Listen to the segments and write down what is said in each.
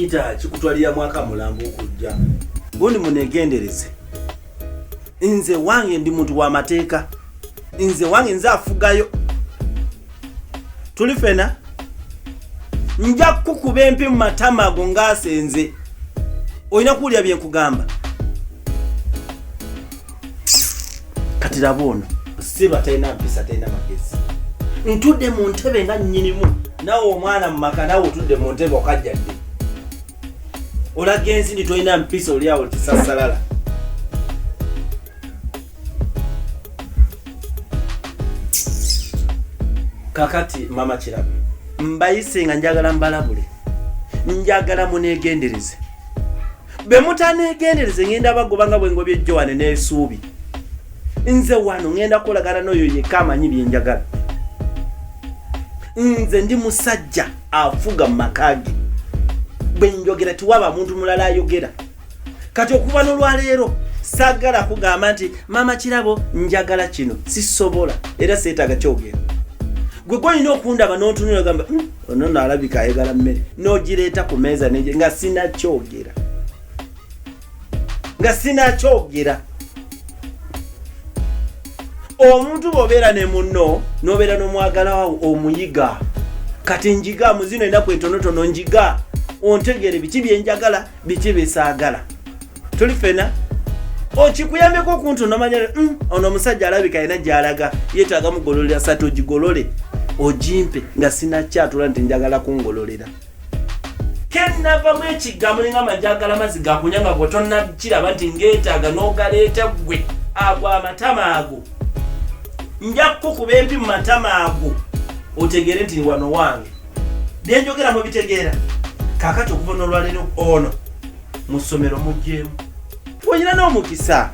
bakuyita kikutwalira mwaka mulambo okujja gundi munegendereze nze wange ndi muntu wa mateeka nze wange nze afugayo tuli fena nja kukuba empi mu matama ago ngaasenze olina kuwulira bye nkugamba kati laba ono siba talina mpisa talina magezi ntudde mu ntebe nga nnyinimu nawe omwana mu maka nawe otudde mu ntebe okajjadde olaga ensindi tolina mpisa oli awo tisasalala kakati mama Kirabe mbayise nga njagala mbalabule njagala munegendereze be mutanegendereze ngenda bagoba nga bwengobye Joane n'esuubi nze wano ngenda kolagana n'oyo yekka amanyi bye njagala nze ndi musajja afuga mu makage bwe njogera tiwaba muntu mulala ayogera kati okuva n'olwaleero sagala kugamba nti mama Kirabo njagala kino sisobola era seetaaga kyogera gwe gwolina okundaba n'otunula gamba ono naalabika ayagala mmere n'ogireeta ku meeza nga sinakyogera omuntu bw'obeera ne munno n'obeera n'omwagala omuyiga kati njiga muzino ennaku entonotono njiga ontegere biki byenjagala biki besaagala tuli fena okikuyambeko okuntu nomanya ono omusajja alabika alina gy'alaga yeetaaga mugololera satu ogigolole ogimpe nga sinakyatula nti njagala kungololera kenavamu ekigambo ninga manjagala mazzi gakunyanga gwe tonnakiraba nti ngeetaaga n'ogaleeta gwe ago amatama ago nja kukuba empi mu matama ago otegere nti wano wange byenjogera mubitegeera kakati okuva n'olwaleero ono mu ssomero mugjeemu twonyina n'omukisa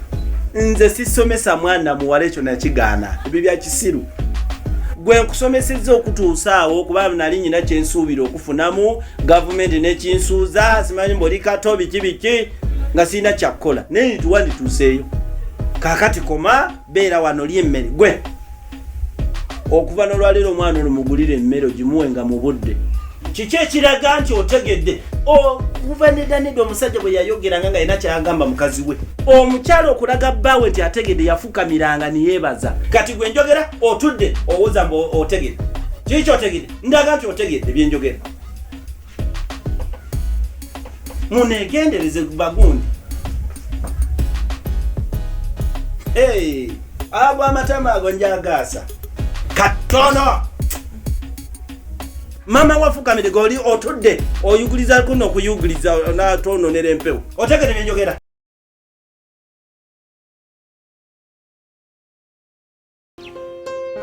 nze sisomesa mwana muwala ekyo nakigaana ebyo bya kisiru gwe nkusomesezza okutuusa awo kuba nali nyina kyensuubira okufunamu gavumenti nekinsuuza simanyi mboli kato biki nga sirina kyakkola naye nituwa ndituuseeyo kakati koma beera wano lya emmere gwe okuva n'olwaleero omwana ono mugulire emmere ogimuwenga mu budde kiki ekiraga nti otegedde okuva nedda omusajja bwe yayogeranga nga yina kyagamba mukazi we omukyalo okulaga bbaawe nti ategedde yafukamiranga niyeebaza kati gwe njogera otudde owuza mbu otegedde kiki kyotegedde ndaga nti otegedde byenjogera munegendereze bagundi ago amatama ago njagaasa katono mama wafukamire goli otudde oyuguliza kuno okuyuguliza natononera empewo otegere byenjogera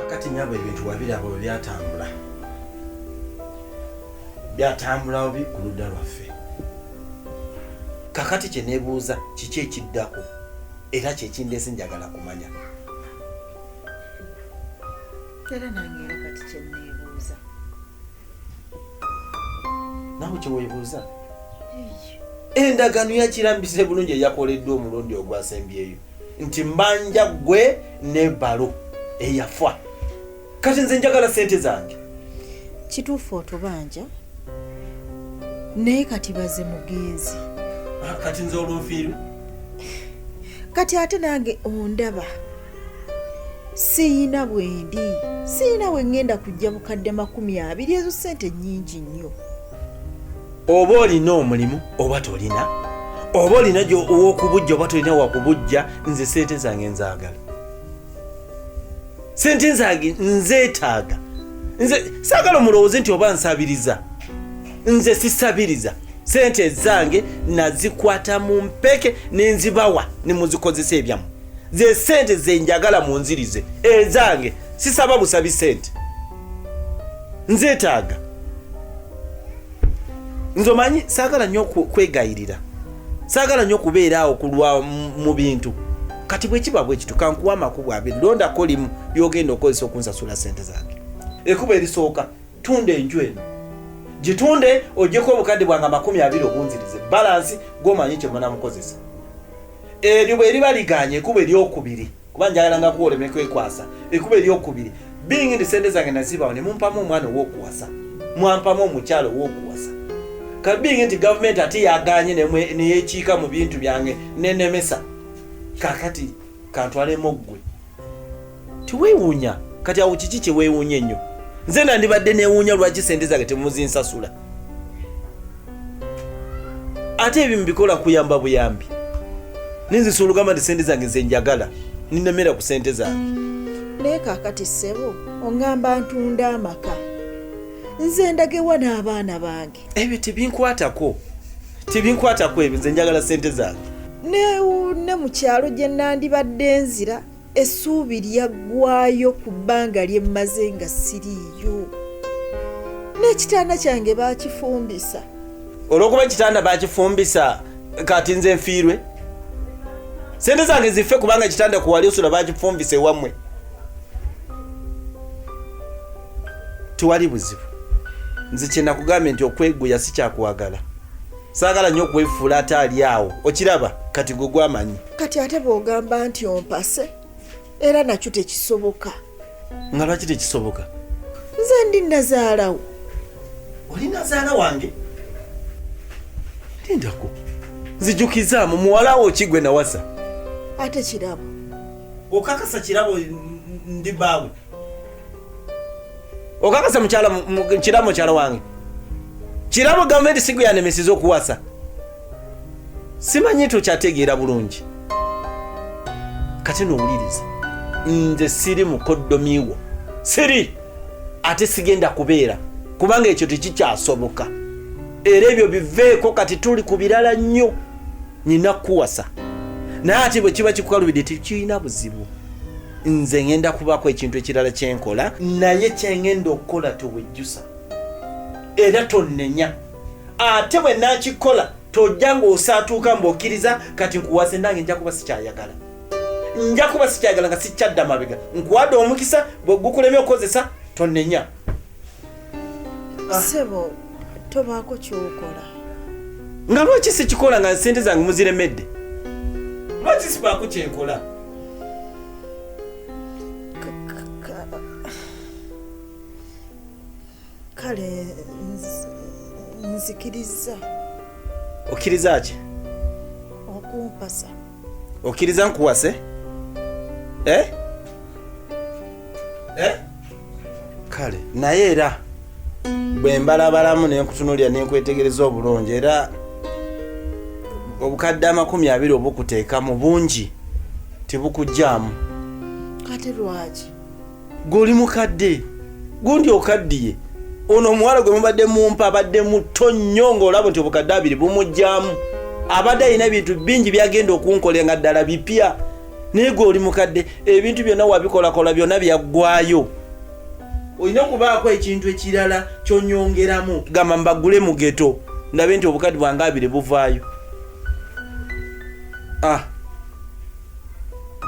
akati nyabo ebintu wabirabo byatambula obi ku ludda lwaffe kakati kye neebuuza kiki ekiddako era kyekindeese njagala kumanya era nange kati kye neebuuza nawe kyeweebuuza endagaano yakirambise bulungi eyakoleddwa omulundi ogwasembyeyo nti mbanja gwe ne balo eyafa kati nze njagala sente zange kituufu otubanja naye kati baze mugenzi kati nze olunfiirwe kati ate nange ondaba siyina bwendi siyina wengenda kujja bukadde 20 ezo sente nnyingi nnyo oba olina omulimu oba tolina oba olina owokubujja oba tolina wakubujja nze sente zange nzaagala sente zange nzeetaaga nze saagala omulowooze nti oba nsabiriza nze sisabiriza sente zange nazikwata mu mpeke nenzibawa nemuzikozesa ebyamu ze sente zenjagala munzirize ezange sisaba busabi sente nzeetaaga nze omanyi saagala nnyo kwegayirira saagala nnyo kubeera awo kulwa mu bintu kati bwe kiba bwe kitu kankuwa amakubo abiri londako limu lyogenda okozesa okunsasula sente zange ekuba erisooka tunda enju eno gitunde ogyeko obukadde bwange 20 obunzirize balansi gomanyi kyemana mukozesa eryo bwe liba liganye ekuba eryokubiri kuba njagala nga kuwoleme kwekwasa ekuba eryokubiri bingi ndi sente zange nazibawo ne mumpamu omwana ow'okuwasa mwampamu omukyalo ow'okuwasa kabingi nti government ate yaganye neyekiika mu bintu byange nenemesa kakati kantwalemu ggwe tiweewuunya kati awo kiki kyeweewuunya ennyo nze nandibadde neewuunya lwaki sente zange temuzinsasula ate ebyo mbikola kuyamba buyambi ninzisula olugamba nti sente zange nze njagala ninemera ku sente zange naye kaakati ssebo oŋŋamba ntunda amaka nze ndagewa n'abaana bange ebyo tebinkwatako ebyo nze njagala sente zange ne mu kyalo gye nandibadde nzira essuubi lyaggwayo ku bbanga lye mmaze nga siriiyo n'ekitanda kyange baakifumbisa olw'okuba ekitanda baakifumbisa kati nze nfiirwe sente zange ziffe kubanga ekitanda kuwali osula baakifumbisa ewammwe tiwali buzibu nze kyenakugambye nti okweguya si kyakwagala saagala nnyo okwefuula ate ali awo okiraba kati gwe gwamanyi kati ate bw'ogamba nti ompase era nakyo tekisoboka nga lwaki tekisoboka nze ndi nazaalawo oli nazaala wange lindako nzijukizaamu muwalawo kigwe nawasa ate kirabo okakasa kirabo ndi baawe okakasa kirabo mukyala wange kirabo gavumenti sigwe yanemesiza okuwasa simanyi tokyategeera bulungi kati nowuliriza nze siri mukoddomiwo siri ate sigenda kubeera kubanga ekyo tekikyasoboka era ebyo biveeko kati tuli ku birala nnyo nina kuwasa naye ate bwe kiba kikukalubidde tekirina buzibu nze ngenda kubaako ekintu ekirala kyenkola naye kyengenda okukola towejjusa era tonnenya ate bwe nakikola tojja ng'osaatuuka mb'okkiriza kati nkuwase nange nja kuba sikyayagala nga sikyadda mabega nkuwadde omukisa bwe gukulemye okukozesa tonnenya ssebo tobaako kyokola nga lwaki sikikola nga sente zange muziremedde lwaki sibaako kyenkola kale nzikiriza okkiriza ki okumpasa okkiriza nkuwase kale naye era bwe mbalabalamu nenkutunulira nenkwetegereza obulungi era obukadde 20 obukuteekamu bungi tebukujjaamu kate lwaki gw'oli mukadde gundi okaddiye ono omuwala gwe mubadde mumpa abadde muto nnyo ng'olaba nti obukadde 2 bumujjaamu abadde alina ebintu bingi byagenda okunkolera nga ddala bipya naye gw'oli mukadde ebintu byonna wabikolakola byonna byaggwayo olina okubaako ekintu ekirala kyonyongeramu gamba mbagule mu geto ndabe nti obukadde bwange 2 buvaayo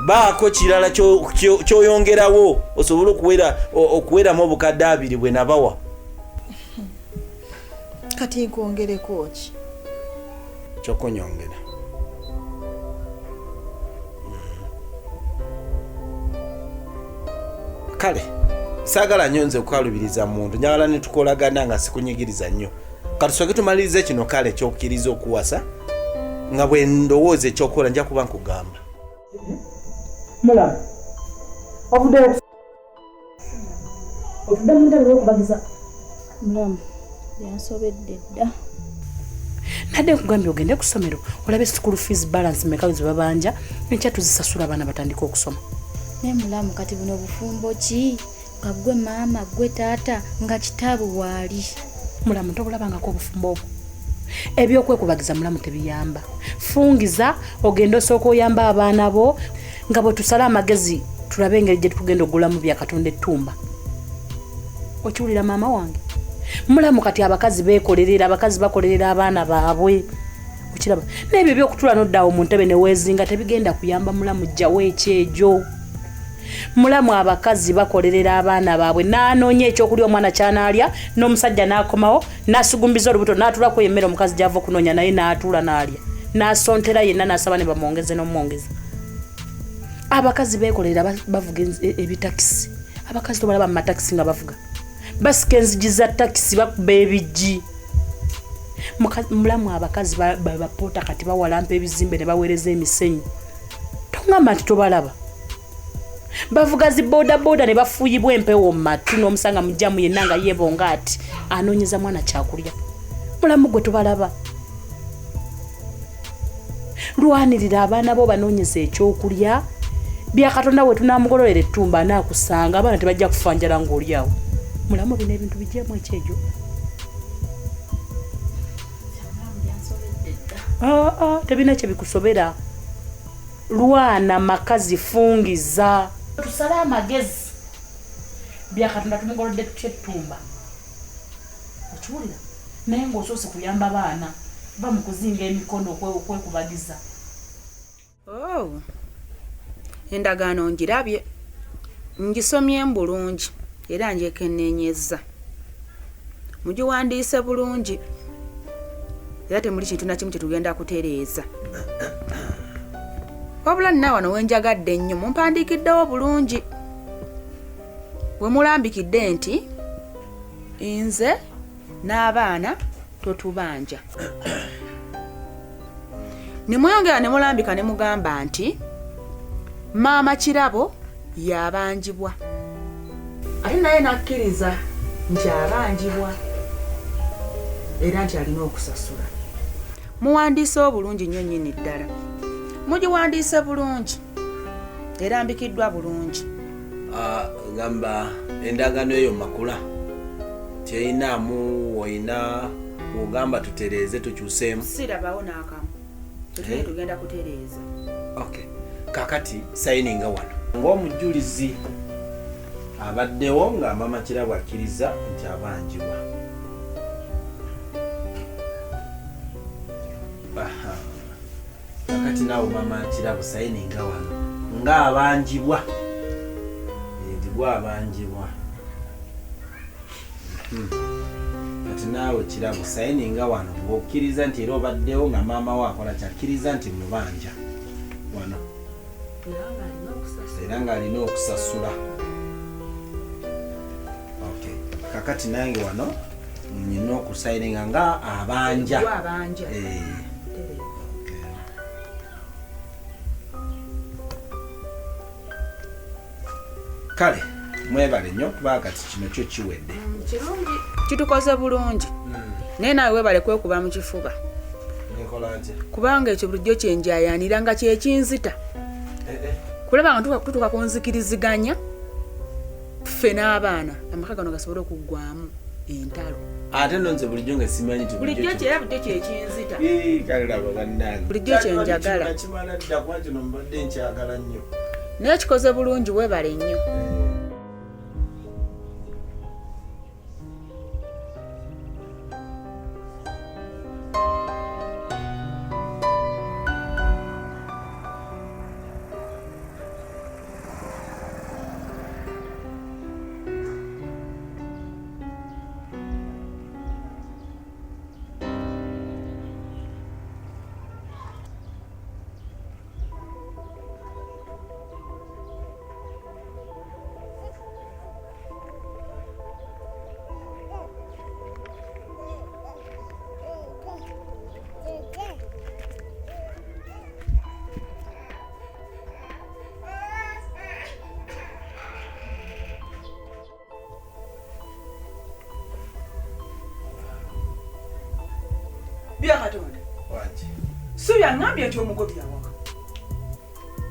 baako kirala kyoyongerawo osobole okuweramu obukadde 2 bwe nabawa kati nkwongereko ki kyokunyongera kale saagala nnyo nze okukalubiriza muntu njagala netukolagana nga sikunyigiriza nnyo katusoke tumalirize kino kale kyokkiriza okuwasa nga bwe ndowooza ekyokukola nja kuba nkugamba mulamu ovudde mutalo okubagiza mulamu yansobedde dda nadde nkugambye ogende ku ssomero olabe school fees balance meka ze babanja enkya tuzisasula abaana batandika okusoma naye mulamu kati buno obufumbo ki nga gwe maama gwe taata nga kitaabu waali mulamu tobulabangako obufumbo obwo ebyokwekubagiza mulamu tebiyamba fungiza ogenda osooka oyamba abaana bo nga bwe tusala amagezi tulabe engeri gye tugenda okugulamu byakatonda ettumba okiwulira maama wange mulamu kati abakazi beekolerera abakazi bakolerera abaana baabwe okiraba n'ebyo byokutula n'oddaawo mu ntebe neweezinga tebigenda kuyamba mulamu jjawo ekyejo mulamu abakazi bakolerera abaana baabwe n'anoonya ekyokulya omwana kyanaalya n'omusajja n'akomawo n'asugumbiza olubuto n'atulako emmere omukazi gy'ava okunoonya naye n'atuula n'alya n'asontera yenna n'asaba ne bamwongeze n'omwongeza abakazi beekolerera bavuga ebitakisi abakazi tobalaba mu matakisi nga bavuga basika enzigi za takisi bakuba ebijji mulamu abakazi bapoota kati bawalampa ebizimbe ne baweereza emisenyu tongamba nti tobalaba bavuga zibodaboda ne bafuuyibwa empewo mu matu n'omusanga mujjamu yenna nga yeebonga ati anoonyeza mwana kyakulya mulamu gwe tobalaba lwanirira abaana bo banoonyeza ekyokulya byakatonda we tunamugololera ettumba anaakusanga abaana tebajja kufa njala ng'oli awo mulamu bino ebintu bijjamu ekyejo tebina kye bikusobera lwana makazi fungiza tusale amagezi byakatonda tumugolodde tukyettumba okiwulira naye ng'osoose kuyamba baana bamukuzinga emikono okwekubagiza endagaano ngirabye ngisomye bulungi era njekenneenyezza mugiwandiise bulungi era temuli kintu nakimu kyetugenda kutereeza wabula nina wano wenjagadde ennyo mumpandiikiddewo bulungi we mulambikidde nti nze n'abaana totubanja nemweyongera ne mulambika ne mugamba nti maama Kirabo yabanjibwa ate naye nakkiriza nti abanjibwa era nti alina okusasula muwandiise obulungi nnyo nnyini ddala mugiwandiise bulungi erambikiddwa bulungi gamba endagaano eyo makula teyinaamu oyina ogamba tutereeze tukyuseemu sirabawo n'akamu tugenda kutereeza okay kakati sayininga wano ng'omujulizi abaddewo nga maama Kirabo akkiriza nti abanjibwa kakati naawe maama Kirabo sayininga wano ng'abanjibwa nti gwabanjibwa kati naawe Kirabo sayininga wano ng'okkiriza nti era obaddewo nga maama we akola kyakkiriza nti mubanja wano era ng'alina okusasula okay kakati nange wano nina okusayininga nga abanja kale mwebale nnyo kuba kati kino kyo kiwedde kirungi kitukoze bulungi naye naawe webale kwekuba mu kifuba kubanga ekyo bulijjo kyenjayanira nga kyekinzita kulaba nga tutuuka ku nzikiriziganya ffe n'abaana amaka gano gasobole okuggwamu entalo ate nonze bulijjo nga simanyi nti bulijjo kyera bulijjo kyekinzita kalaba bannange bulijjo kyenjagala kimala dda kuba kino mbadde nkyagala nnyo naye kikoze bulungi webale nnyo byakatonda wanje sibyaŋŋambye nti omugobya waka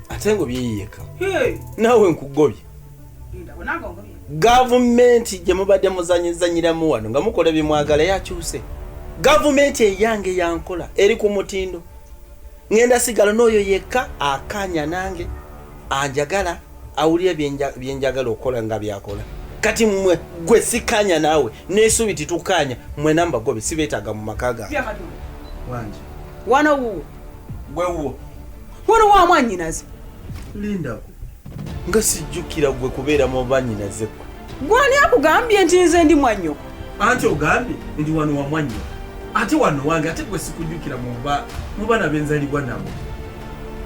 ate ngo byeyiyeka naawe nkugobye ndabonanga omugobya gavumenti gye mubadde muzanyizanyiramu wano nga mukola byemwagala yakyuse gavumenti eyange yankola eri ku mutindo ŋŋenda sigala n'oyo yekka akanya nange anjagala awulira byenjagala okukola nga byakola kati mmwe gwe sikanya naawe n'esuubi titukanya mwena mbagobe sibeetaaga mu maka gange wanje wano wuwo gwewuwo wano wa mwannyinaze lindako nga sijjukira gwe kubeera mu bannyinaze kwe gwani akugambye nti nze ndi mwannyo anti ogambye ndi wano wa mwannyo ate wano wange ate gwe sikujjukira mu baana benzalibwa nabo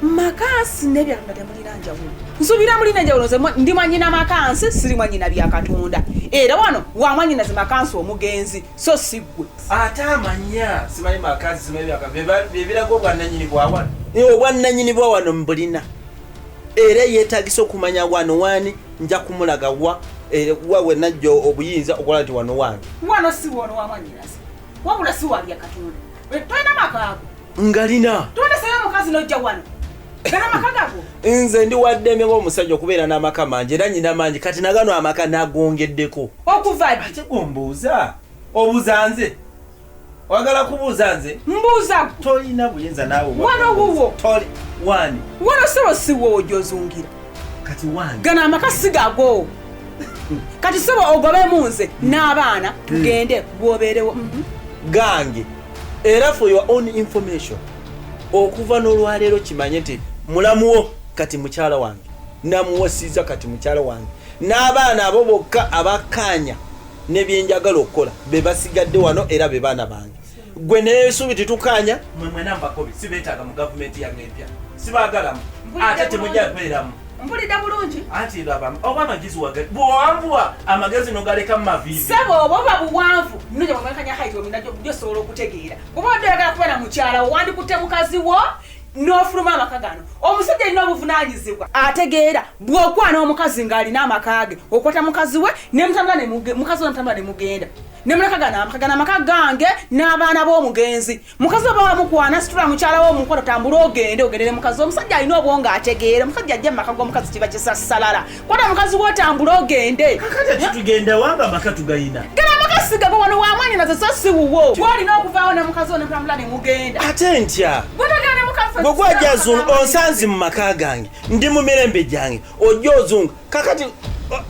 makansi nebyakatonda temulina njawulo nsuubira mulina njawulo nze ndi mwannyina makansi siri mwannyina byakatonda era wano wamwanyi nazima kanso omugenzi so siggwe ate amanya simanyi makazi simanyi bebirago obwannanyini bwawano obwannanyini bwawano mbulina era yeetagisa okumanya wano wani nja kumulaga wa wenajja obuyinza okola nti wano wange wano si wono wamwanyinaze wabula si walya katonda tolina makaago ngalina tondeseyo mukazi nojja wano gana makagago nze ndi waddembe ng'omusajja okubeera n'amaka mangi era nyina mangi kati nagano amaka nagongeddeko okuva ddi ate gombuuza obuuza nze wagala kubuuza nze mbuuza tolina buyinza naawe wano wuwo toli wani wano sebo siwo ojozungira kati wani gana amaka sigago kati sebo ogobemu nze n'abaana tugende gwobeerewo gange era for your own information okuva n'olwaleero kimanye nti mulamuwo kati mukyala wange namuwasiza kati mukyala wange n'abaana abo bokka abakkaanya nebyenjagala okukola be basigadde wano era be baana bange gwe neesuubi titukaanya mwena mbakobi sibeetaaga mu gavumenti yange empya sibaagalamu ate temujja kubeeramu mpulidde bulungi anti laba oba amagezi wage buwanvuwa amagezi nogaleka mu maviivi sebo oba buwanvu nnoja bwamekanya haiti ominajo gyosobola okutegeera kuba oddeyagala kubeera mukyala wo wandikutte mukazi wo n'ofuluma amaka gano omusajja alina obuvunaanyizibwa ategeera bw'okwana omukazi ng'alina amaka ge okwata mukazi we mukazi we nemutambula ne mugenda nemuleka gano amaka gange n'abaana b'omugenzi mukazi oba wamukwana situla mukyala wo omukwata tambula ogendere mukazi omusajja alina obwo ng'ategeera omusajja ajja mu maka g'omukazi kiba kisassalala kwata mukazi we otambula ogende kakati titugenda wanga amaka tugayina gana amaka sigago wano wamwanyi naze so si wuwo gwolina okuvaawo ne mukazi wo nemutambula ne mugenda ate ntya gwotagenda ne mukazi bwe gwajja zungu onsanzi mu maka gange ndi mu mirembe gyange ojja ozungu kakati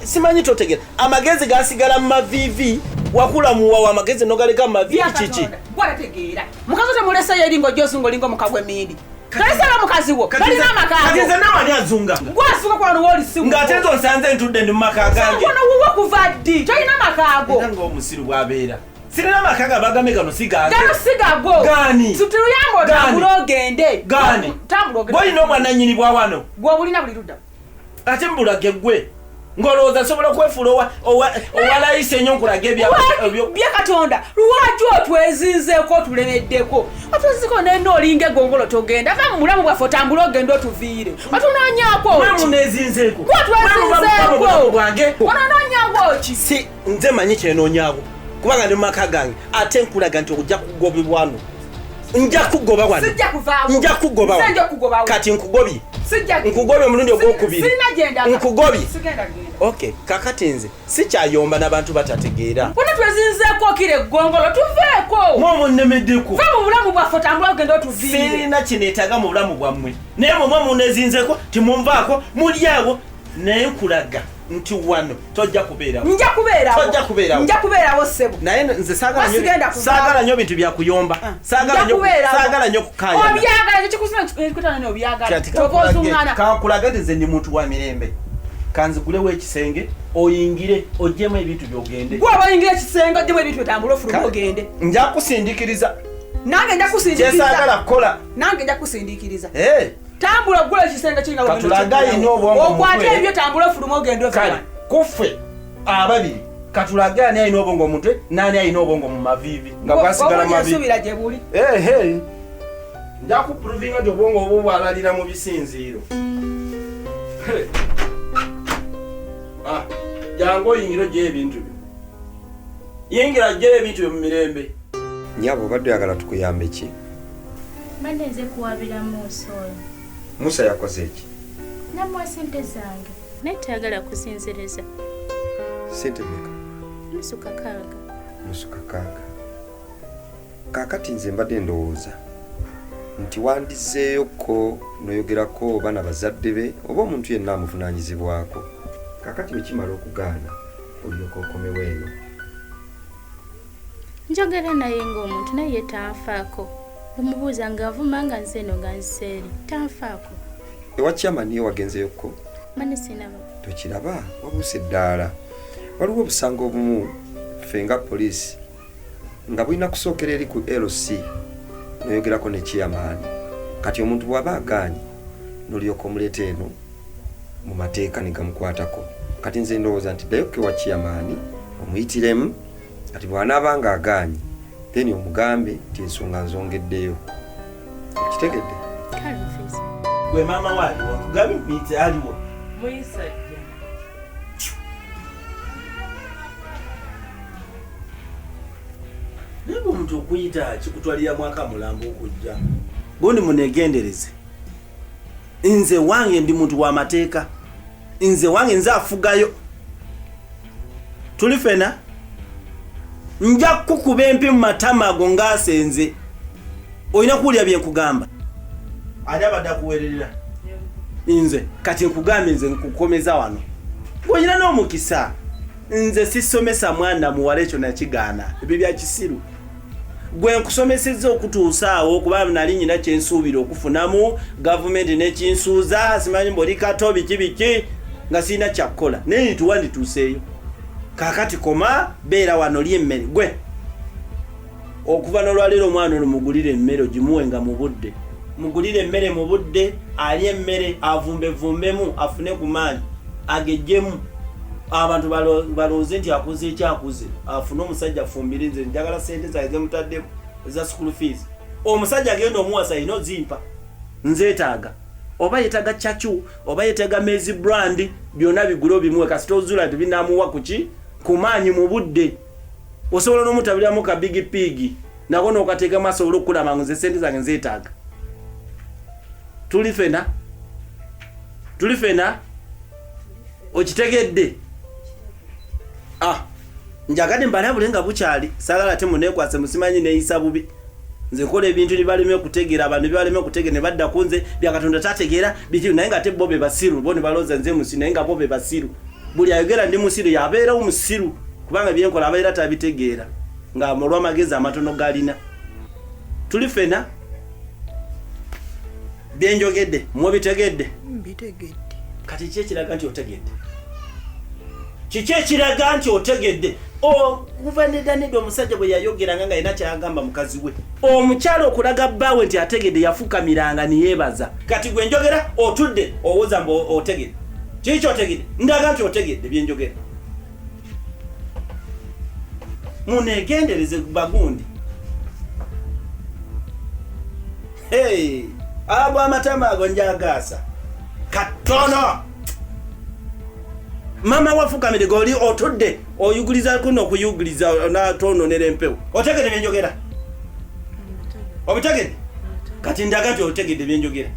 simanyi totegeera amagezi gasigala mu maviivi wakula muwawa amagezi nogaleka mu maviivi kiki gwalategeera mukazi temuleseyo eringa ojja ozunga olinga omukagwa emindi kalesera mukazi wo balina amakago nze nawali azunga gwasuka kwano woolisimu ng'ate nze onsanze ntudde ndi mu maka gange ono wuwo kuva ddi tolina makaago era ng'omusiru bw'abeera sirina amaka abagambe gano sigange gano sigago gani situluyamba otambula ogende gani tambula ogende bwolina obwannannyini bwa wano gw'obulina buli ludda ate mbulage gwe ng'olowooza nsobola okwefuula owalayisa ennyo nkulaga bya katonda lwaki otwezinzeeko otulemeddeko otwezinzeko nena olinga egongolo togenda ava mu mulamu bwaffe otambula ogenda otuviire otunoonyaako munezinzeeko gwatwezinzeeko ononoonyaako ki si nze manyi kyenoonyaawo kubanga ndi mu maka gange ate nkulaga nti ojja kugobebwa wano nja kugoba wano sijja kuvaawo nja kugoba wano nja kugobawo kati nkugobye sijja nkugobye omulundi ogwokubiri sirina gyenda nkugobye sigenda genda okay kakati nze sikyayomba n'abantu batategeera bona twezinzeeko okira eggongolo tuveeko mwomunnemeddeko va mu bulamu bwaffe otambula ogenda otuviire sirina kineetaaga mu bulamu bwammwe naye mwe munezinzeeko timunvaako mulyawo naye nkulaga nti wano tojja kubeerawo tojja kubeerawo ssebo naye nze saagala nnyo bintu byakuyomba saagala nnyo kukaayana obyagala kyekikusinakutana obyagala tova ozuŋŋana kankulaga nti nze ndi muntu wa mirembe kanzigulewo ekisenge oyingire oggyemu ebintu byogende gwoba oyingira ekisenge oggyemu ebintu byotambula ofuluma ogende nja kusindikiriza nange nja kusindikiriza kyesaagala kukola nange nja kusindikiriza tambula gula ekisenge kiringa katulaga ayina obwongo okwate ebyo tambula ofuluma ogende kale kuffe ababiri katulaga ani alina obwongo omutwe nani alina obwongo mu maviivi nga bwasigala maviivi gye buli nja kuprovinga nti obwongo obwo bwabalira mu bisinziiro jangu oyingira ogyeyo ebintu byo yingira gyeyo ebintu byo mu mirembe nyabo obadde oyagala tukuyambe ki mbadde nze kuwabira Musa oyo Musa yakoze ki namuwa sente zange naye tayagala kusinziriza sente meka nusu kakaaga kaakati nze mbadde ndowooza nti wandizeeyoko noyogerako oba na bazadde be oba omuntu yenna amuvunaanyizibwako kaakati bwe kimala okugaana olyoka okomewo eno njogera naye ng'omuntu naye ye tanfaako omubuuza ng'avuma nga nze eno nga nseeri tanfaako ewa kyamani wagenzeeyoko mani sinaba tokiraba wabuuse eddaala waliwo obusanga obumu ffe nga poliisi nga bulina kusookera eri ku LC noyogerako ne kyamaani kati omuntu bw'aba agaanye nolyoka omuleeta eno mu mateeka ne gamukwatako kati nze ndowooza nti ddayoke wa kyamaani omuyitiremu ati bw'anaaba nga agaanye then omugambe nti ensonga nzongeddeyo kitegedde gwe maama waaliwo tugambe muyite aliwo muyisajja naye omuntu okuyita kikutwalira mwaka mulambo okujja gundi munegendereze nze wange ndi muntu w'amateeka nze wange nze afugayo tuli fena nja kukuba empi mu matama ago ng'asenze olina kuwulira bye nkugamba ani abadde akuweerera nze kati nkugambye nze nkukomeza wano ng'olina n'omukisa nze sisomesa mwana muwala ekyo nakigaana ebyo bya kisiru gwe nkusomesezza okutuusa awo kuba nali nyina kyensuubira okufunamu gavumenti nekinsuuza simanyi mboli kato biki nga sirina kyakkola naye nituwa ndituuseeyo kakati koma beera wano lya emmere gwe okuva n'olwaleero omwana ono mugulire emmere ogimuwenga mu budde mugulire emmere mu budde alye emmere avumbevumbemu afune ku maanyi agejjemu abantu balooze nti akuze ekyakuze afune omusajja afumbire nze njagala sente zaye zemutaddeko eza school fees omusajja agenda omuwasa ino zimpa nzeetaaga oba yeetaaga chachu oba yeetaaga mezi brand byonna bigulo bimuwe kasita ozula nti binaamuwa kuki ku maanyi mu budde osobola n'omutabiramu ka bigi pigi nako n'okateekamu asobola okukulama nze sente zange nzeetaaga tuli fena okitegedde njagadde mbalabule nga bukyali sagala ate muneekwase musimanyi neeyisa bubi nze nkola ebintu byebaleme okutegeera abantu byebaleme okutegeera ne badda ku nze byakatonda tategeera biki naye nga ate bo be basiru bo ne balooza nze musiru naye nga bo be basiru buli ayogera ndi musiru yabeerawo musiru kubanga byenkola abeera tabitegeera nga olw'amagezi amatono galina tuli fena byenjogedde mubitegedde mbitegedde kati ki ekiraga nti otegedde kiki ekiraga nti otegedde okuva neddanedda omusajja bwe yayogeranga nga yina kyagamba mukazi we omukyalo okulaga bbaawe nti ategedde yafukamiranga niyeebaza kati gwe njogera otudde owoza mbu otegedde kiki kyotegedde ndaga nti otegedde byenjogera munegendereze bagundi abo amatama ago njagaasa katono mama wafukamire goli otudde oyuguliza kuno okuyuguriza natononera empewo otegedde byenjogera obitegedde kati ndaga nti otegedde byenjogera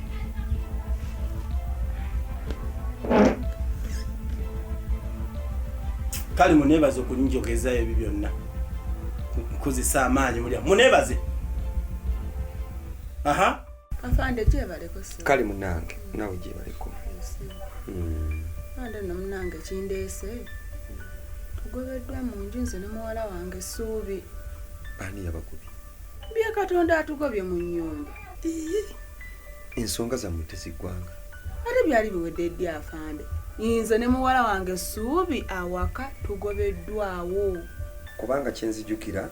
kale muneebaze okuninjogezayo ebyo byonna nkozesa amaanyi mulya muneebaze afande gyebaleko se kale munange nawe gyebaleko ande no munange kindeese tugobeddwa mu nju nze ne muwala wange Ssuubi ani yabakubi bye katonda atugobye mu nnyumba ensonga zammwe teziggwanga ate byali biwedde ddi afande nze ne muwala wange Ssuubi awaka tugobeddwawo kubanga kyenzijukira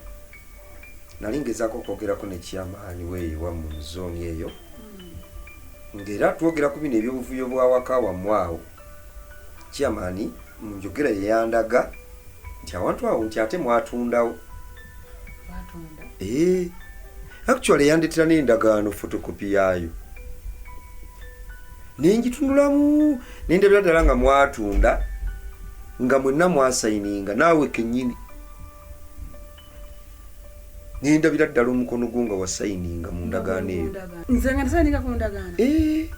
nali ngezaako okwogerako nekyamaanyi weeyiwa mu zooni eyo ng'era twogera ku bino ebyobuvuyo bwawaka wammwe awo kyamaani mu njogera yeyandaga nti awantu awo nti ate mwatundawo actually yandetera n'endagaano fotokopi yaayo nengitunulamu nendabira ddala nga mwatunda nga mwenna mwasayininga naawe kennyini nendabira ddala omukono gwo nga wasayininga mu ndagaano eyo nze nga nasayininga ku ndagaano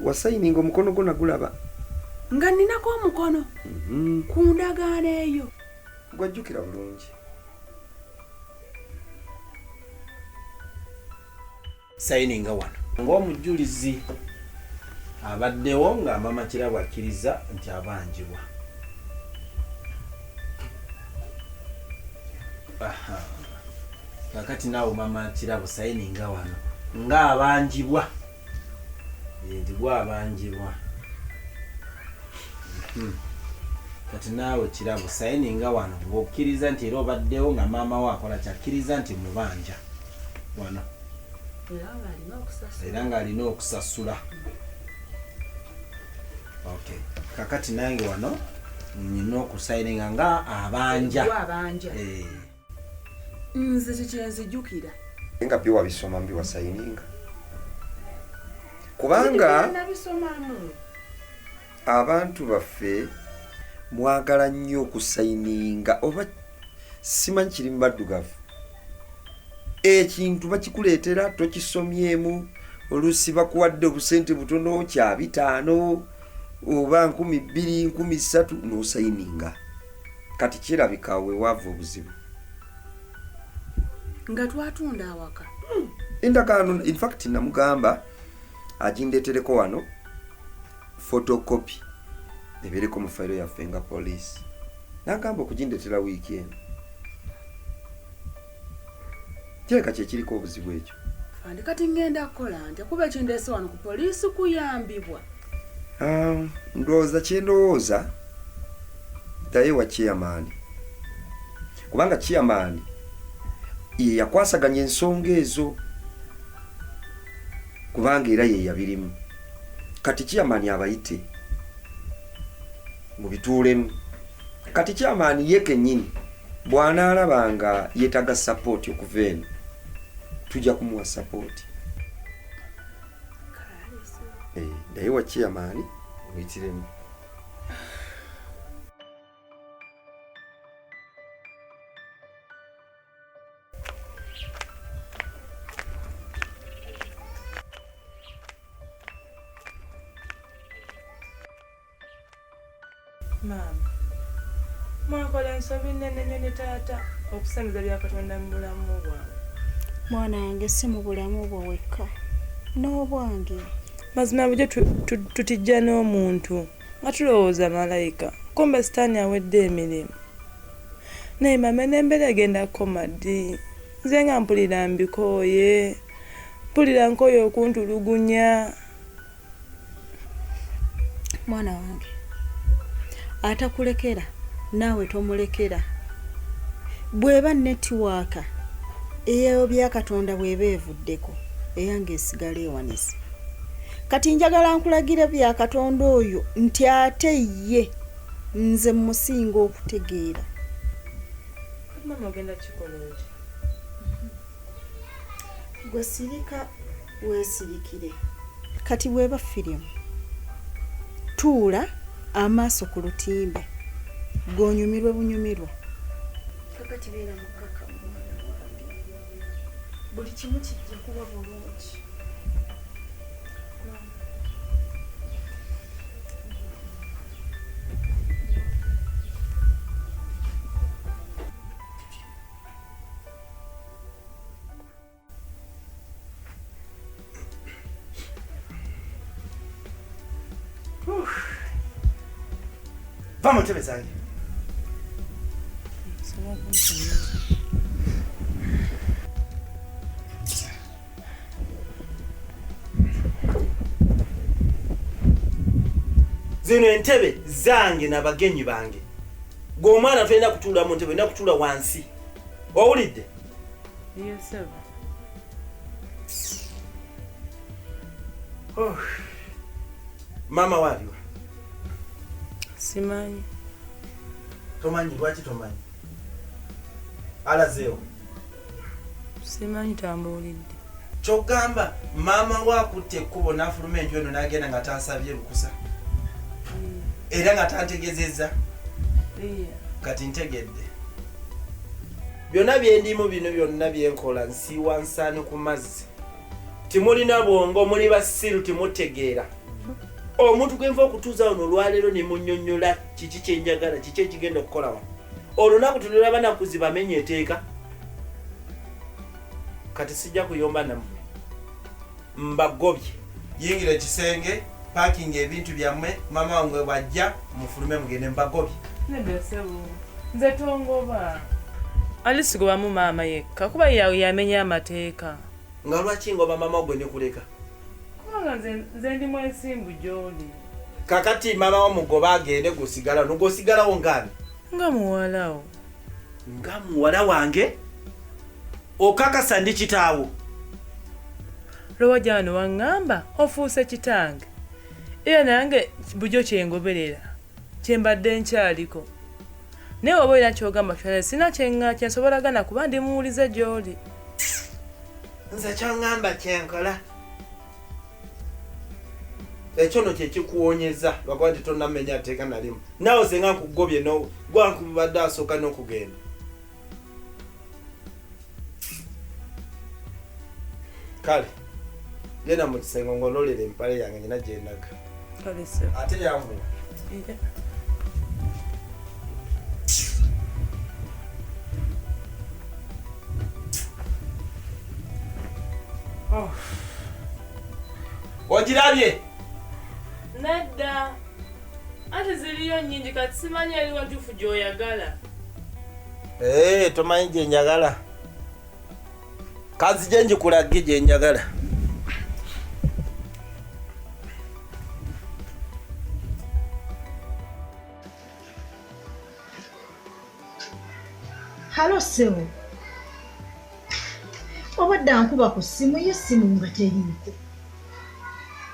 wasayininga omukono gwo nagulaba nga ninako omukono ku ndagaano eyo gwajjukira bulungi sayininga wano ng'omujulizi abaddewo nga mama Kirabo akkiriza nti abanjibwa kakati naawe mama Kirabo sayininga wano nga abanjibwa nti gwabanjibwa kati naawe Kirabo sayininga wano ng'okkiriza nti era obaddewo nga maama we akola kyakkiriza nti mubanja wano era ng'alina okusasula. Okay. Kakati nange wano nina okusayininga nga abanja abanja nze kikyenzijjukira nga byo wabisoma mbi wasayininga kubanga nabisomamu abantu baffe mwagala nnyo okusayininga oba simanyi kiri mu baddugavu ekintu bakikuleetera tokisomyemu oluusi bakuwadde obusente butono kya 5 oba 2,000 3,000 n'osayininga kati kirabika we wava obuzibu nga twatunda awaka endagaano in fact namugamba agindeetereko wano photocopy ebeereko mu fayiro yaffe nga poliisi nagamba okugindeetera wiiki eno kireka kyekiriko obuzibu ekyo fandi kati ngenda kukola nti kuba kindeese wano ku poliisi kuyambibwa ndowooza kyendowooza ddaye wa chairman kubanga chairman ye yakwasaganya ensonga ezo kubanga era ye yabirimu kati chairman abayite mu bituulemu kati chairman ye kennyini bw'anaalabanga yeetaga support okuva eno tujja kumuwa support ddaye wa chairman muyitiremu maama mwakola ensobi nnene nnyo ne taata okusamiza bya Katonda mu bulamu bwange. Mwana wange si mu bulamu bwo wekka n'obwange. Mazima bujjo tutijja n'omuntu nga tulowooza malayika kumbe sitaani awedde emirimu naye maama n'embeera egenda kukoma ddi nze nga mpulira mbikooye mpulira nkooye okuntulugunya. Mwana wange atakulekera naawe tomulekera bweba netiwaaka eyo bya Katonda bweba evuddeko eyange esigala ewanise kati njagala nkulagira bya Katonda oyo nti ate ye nze musinga okutegeera. Mama ogenda kikola ki? Gwe sirika weesirikire kati bweba firimu tuula amaaso ku lutimbe gonyumirwe bunyumirwa kakati beera mukaka mwana wange buli kimu kijja kuba bulungi. Vamos ntebe zange. Zino entebe zange n'abagenyi bange. Gwe omwana tolina kutuula mu ntebe, olina kutuula wansi. Owulidde? Yes, sir. Oh. Mama waliwa? Simanyi. Tomanyi, lwaki tomanyi? Alazeewo? Simanyi tambuulidde. Kyogamba maama waakutte ekkubo n'afuluma enju eno n'agenda nga taasabye lukusa. Era nga tantegezezza. Kati ntegedde. Byonna byendimu bino byonna byenkola nsiiwa nsaani ku mazzi. Timulina bwongo, muli basiru, timutegeera. Omuntu gwenva okutuuza wano olwaleero ne munnyonnyola kiki kyenjagala, kiki ekigenda okukola wano. Olunaku tuliraba nakuzi bamenye eteeka. Kati sijja kuyomba nammwe. Mbagobye. Yingira ekisenge, parking ebintu byammwe, mama wange bwajja mufulume mugende mbagobye. Nedda ssebo. Nze tongoba. Alisigobamu maama yekka kuba yamenya amateeka. Nga lwaki ngoba mama gwe ne kuleka? Kubanga nze ndi mwesimbu gy'oli. Kakati mama wamugoba agende gusigala, nogosigalawo ngani? Nga muwalawo. Nga muwala wange? Okakasa ndi kitaawo. Lowajja wano waŋŋamba ofuuse kitange. Era nange bujjo kyengoberera. kyembadde nkyaliko naye oba olina kyogamba kyona sina kyensobolagana kuba ndimuwulize gy'oli. Nze kyoŋŋamba kyenkola ekyono kyekikuwonyeza lwakuba nti tonnamenya ateeka nalimu naawe senga nkugobye gwankubadde asooka n'okugenda. Kale genda mu kisenge ng'ololera empale yange nyina gyendaga ate yangu. Ogirabye? Nedda. Ate ziriyo nnyingi kati simanyi eriwo ntuufu gy'oyagala. Tomanyi gye njagala. Kanzije njikulage gye njagala. Halo ssebo. Obadde ankuba ku ssimu y'essimu nga teriiko.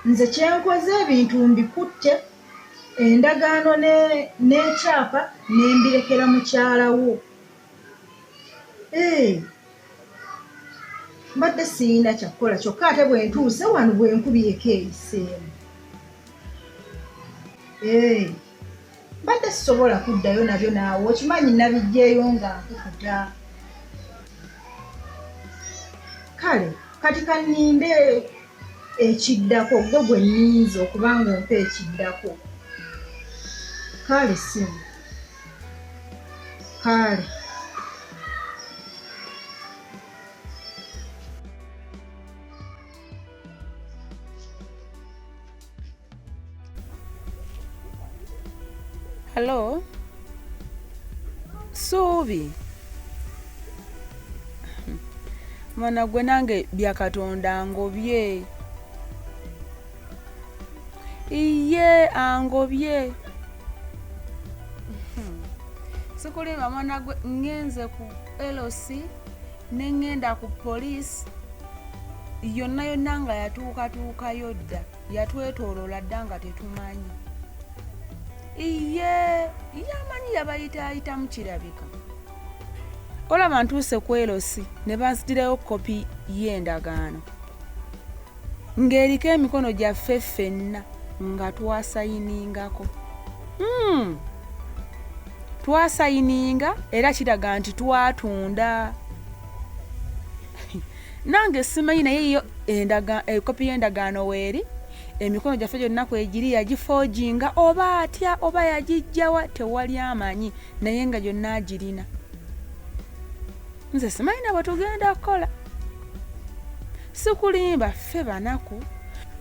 Nze kyenkoze ebintu mbikutte endagaano n'ekyapa nembirekera mukyala wo. Mbadde siyina kyakukola kyokka ate bwe ntuuse wano bwe nkubiyeko eyiseemu. Mbadde sisobola kuddayo nabyo naawe okimanyi nabijjeeyo nga nkukuta. Kale kati kanninde ekiddako gwe gwe nnyinza okuba ng'ompa ekiddako. Kale ssimu. Kale. Hello? Suubi. Mwana gwe nange bya Katonda ngobye. Iye angobye. Sikulimba mwana gwe ngenze ku LOC nengenda ku police. Yonna nga yatuuka dda. Yatwetoolola dda nga tetumanyi. Iye yamanyi yabayita mu kirabika. Olaba ntuuse ku LOC ne bansitirayo kopi y'endagaano. Ng'eriko emikono gyaffe ffenna nga twasayiningako. Twasayininga era kiraga nti twatunda. Nange simanyi naye yo kopi y'endagaano weeri emikono gyaffe gyonna kwegiri yagifoojinga oba atya oba yagijjawa tewali amanyi naye nga gyonna agirina. Nze simanyi nabwe tugenda kukola. Sikulimba ffe banaku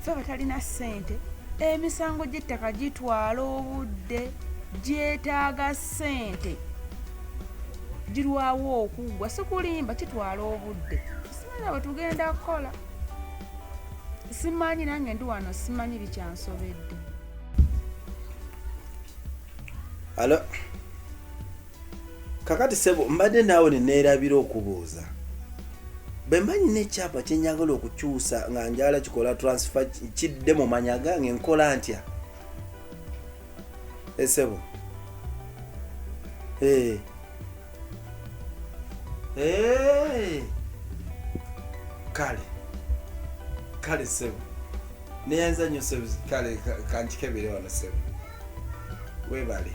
ffe batalina ssente emisango gy'ettaka gitwala obudde gyetaaga ssente girwawo okuggwa. Sikulimba kitwala obudde simanyi nabwe tugenda kukola. Simanyi nange ndi wano simanyi bikyansobedde. Alo. Kakati ssebo mbadde naawe neneerabira okubuuza. Bwe mmanyi n'ekyapa kye njagala okukyusa nga njagala kikola transfer kidde mu manya gange nkola ntya? Ssebo. Kale ssebo. Neyanza nnyo ssebo kale kankikebere wano ssebo. Weebale.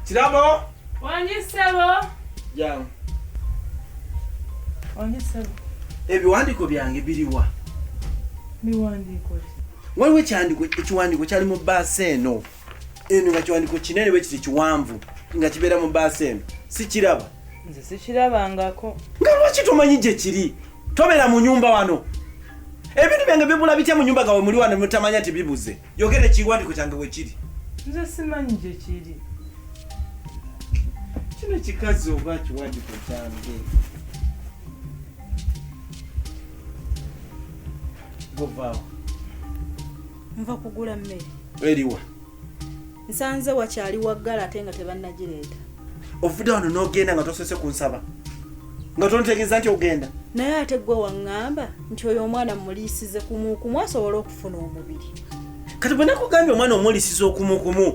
Kirabo. Wangi ssebo. Jangu. Wangi ssebo. Ebiwandiiko byange biriwa? Biwandiiko ki? Waliwo ekiwandiiko kyali mu bbaasi eno. eno nga kiwandiiko kinene bwe kiti kiwanvu nga kibeera mu baasi eno sikiraba nze sikirabangako nga lwaki tomanyi gye kiri tobeera mu nyumba wano ebintu byange bibula bitya mu nyumba nga we muli wano mutamanya tibibuze yogere kiwandiiko kyange we kiri nze simanyi gye kiri kino kikazi oba kiwandiiko kyange govaawo nva kugula mmere eriwa nsanze wakyali waggala ate nga tebannagireeta ovudde wano n'ogenda nga tosose kunsaba nga tontegeeza nti ogenda naye ate gwe waŋŋamba nti oyo omwana muliisize kumukumu asobole okufuna omubiri kati bwe nakugambye omwana omulisiza okumukumu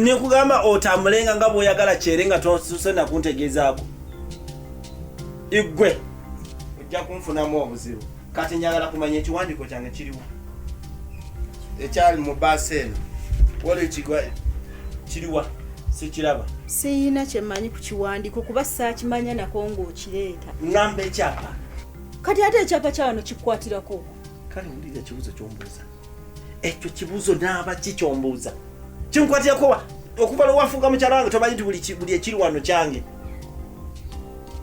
nekugamba otambulenga nga bw'oyagala kyere nga tosose nakuntegeezaako igwe ojja kunfunamu obuzibu kati njagala kumanya ekiwandiiko kyange kiriwo ekyali mu baasi eno wali kiriwa sikiraba siyina kyemmanyi ku kiwandiiko kuba saakimanya nako ng'okireeta ŋŋamba ekyapa kati ate ekyapa kya wano kikukwatirako kale wulira ekibuuzo kyombuuza ekyo kibuuzo naaba kikyombuuza kinkwatirako okuva lwewafuuka mukyala wange tomanyi nti buli ekiri wano kyange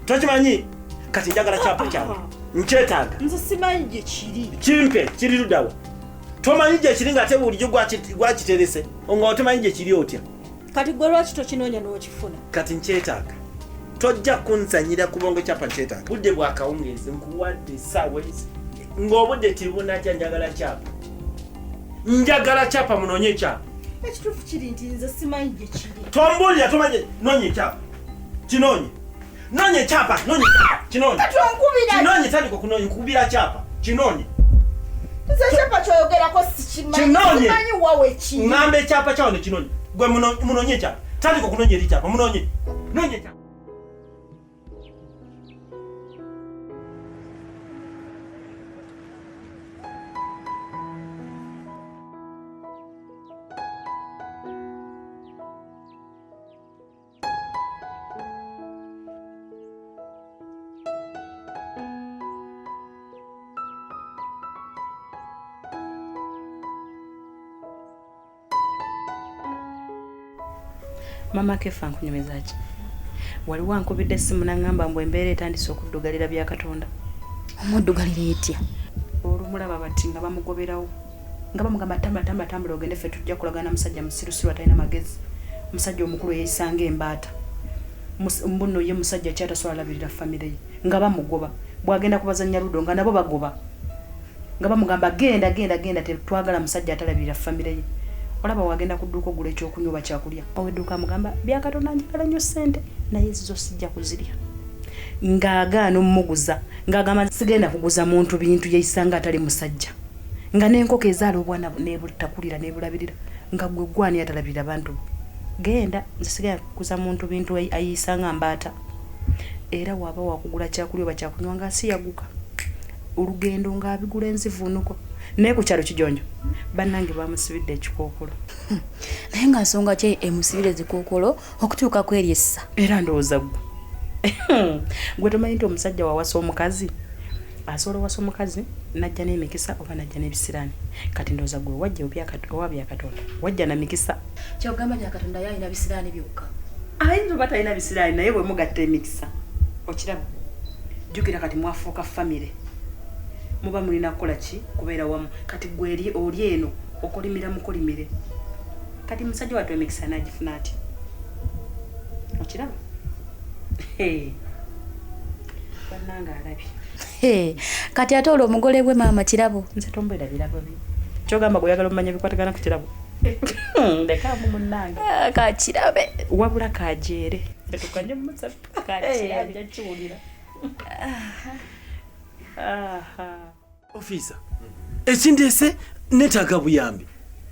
tokimanyi kati njagala kyapa kyange nkyetaaga nze simanyi gye kiri kimpe kiri luddawa tomanyi gye kiri ng'ate bulijjo gwakiterese nga otomanyi gye kiri otya kati gwe lwaki tokinoonya n'okifuna kati nkyetaaga tojja kunsanyira kubongo kyapa nkyetaaga budde bwakawungeezi nkuwadde essaawa ezi ng'obudde tibunajja njagala kyapa munoonye ekyapa ekituufu kiri nti nze simanyi gye kiri tombuulira tomanyi noonya ekyapa kinoonye noonya ekyapa kinoonye kinoonye tandika okunoonya nkubira kyapa kinoonye nze ekyapa kyoyogerako sikimanyi wawe kiri ŋŋamba ekyapa kyawano kinoonye gwe munoonye ekyapa tandika okunoonya eri kyapa munoonye noonya ekyapa mama kefa nkunyumizaki waliwo ankubidde essimu naŋŋamba mbu embeera etandise okuddugalira bya Katonda omuddugalira etya olumulaba bati nga bamugoberawo nga bamugamba tambula ogende ffe tujja kulagana musajja musirusiru atalina magezi musajja omukulu eyayisanga embaata mbuno ye musajja kyatasobola alabirira famire ye nga bamugoba bwagenda kubazanya ludo nga nabo bagoba nga bamugamba genda tetwagala musajja atalabirira famire ye olaba wagenda ku dduuka ogula ekyokunywa oba kyakulya owedduuka amugamba bya Katonda njagala nnyo ssente naye ezizo sijja kuzirya ng'agaana omumuguza ng'agamba sigenda kuguza muntu bintu yeyisanga atali musajja nga n'enkoko ezaala obwana nebutakulira nebulabirira nga gwe gwani atalabirira bantu genda nze sigenda kuguza muntu bintu ayisanga mbaata era waba wakugula kyakulya oba kyakunywa nga siyaguka olugendo ng'abigula enzivuunuko naye ku kyalo Kijonjo bannange bamusibidde ekikookolo naye nga nsonga ki emusibire ezikookolo okutuuka ku eryessa era ndowooza gwe gwe tomanyi nti omusajja wawasa omukazi asobola owasa omukazi najja n'emikisa oba najja n'ebisiraani kati ndowooza gwe wajja owa bya Katonda wajja na mikisa kyogamba bya Katonda yalina bisiraani byokka ayinza oba talina bisiraani naye bwe mugatta emikisa okiraba jjukira kati mwafuuka famire muba mulina kukola ki kubeera wamu kati gwe oli eno okolimira mukolimire kati musajja wattu emikisa n'agifuna ati okiraba bannanga alabye kati ate olwo omugole gwe maama kirabo nze tombeera birabo bi kyogamba gweoyagala omumanya bikwatagana ku kirabo lekamu munnange kakirabe wabula kajeere etukanye mumusatu kakirabe kiwulira ofisa ekindeese netaaga buyambi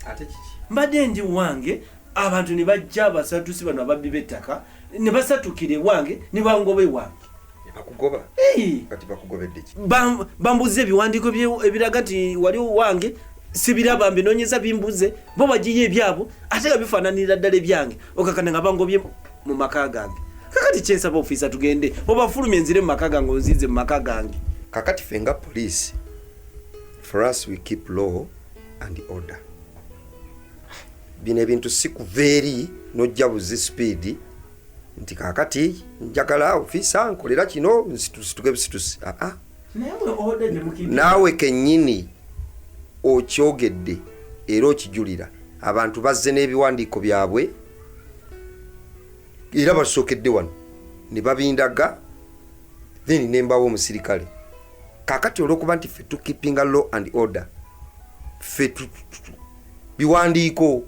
ate kiki mbadde ndi wange abantu ne bajja abasatusi bano ababbi b'ettaka ne basatukire wange ne bangoba ewange bakugoba kati bakugobedde ki bambuze ebiwandiiko ebiraga nti wali wange sibiraba mbinoonyeza bimbuze bo bagiye ebyabo ate nga bifaananira ddala ebyange okakana nga bangobye mu maka gange kakati kyensaba ofisa tugende obafulumya enzire mu maka gange onzize mu maka gange kakati ffe nga police for us we keep law and order bino ebintu si kuva eri n'ojja buzi speed nti kaakati njagala ofiisa nkolera kino nsituge busitusi. Naawe kennyini okyogedde era okijulira abantu bazze n'ebiwandiiko byabwe era basookedde wano ne babindaga then nembawo omusirikale. Kaakati olw'okuba nti ffe tukeepinga law and order ffe biwandiiko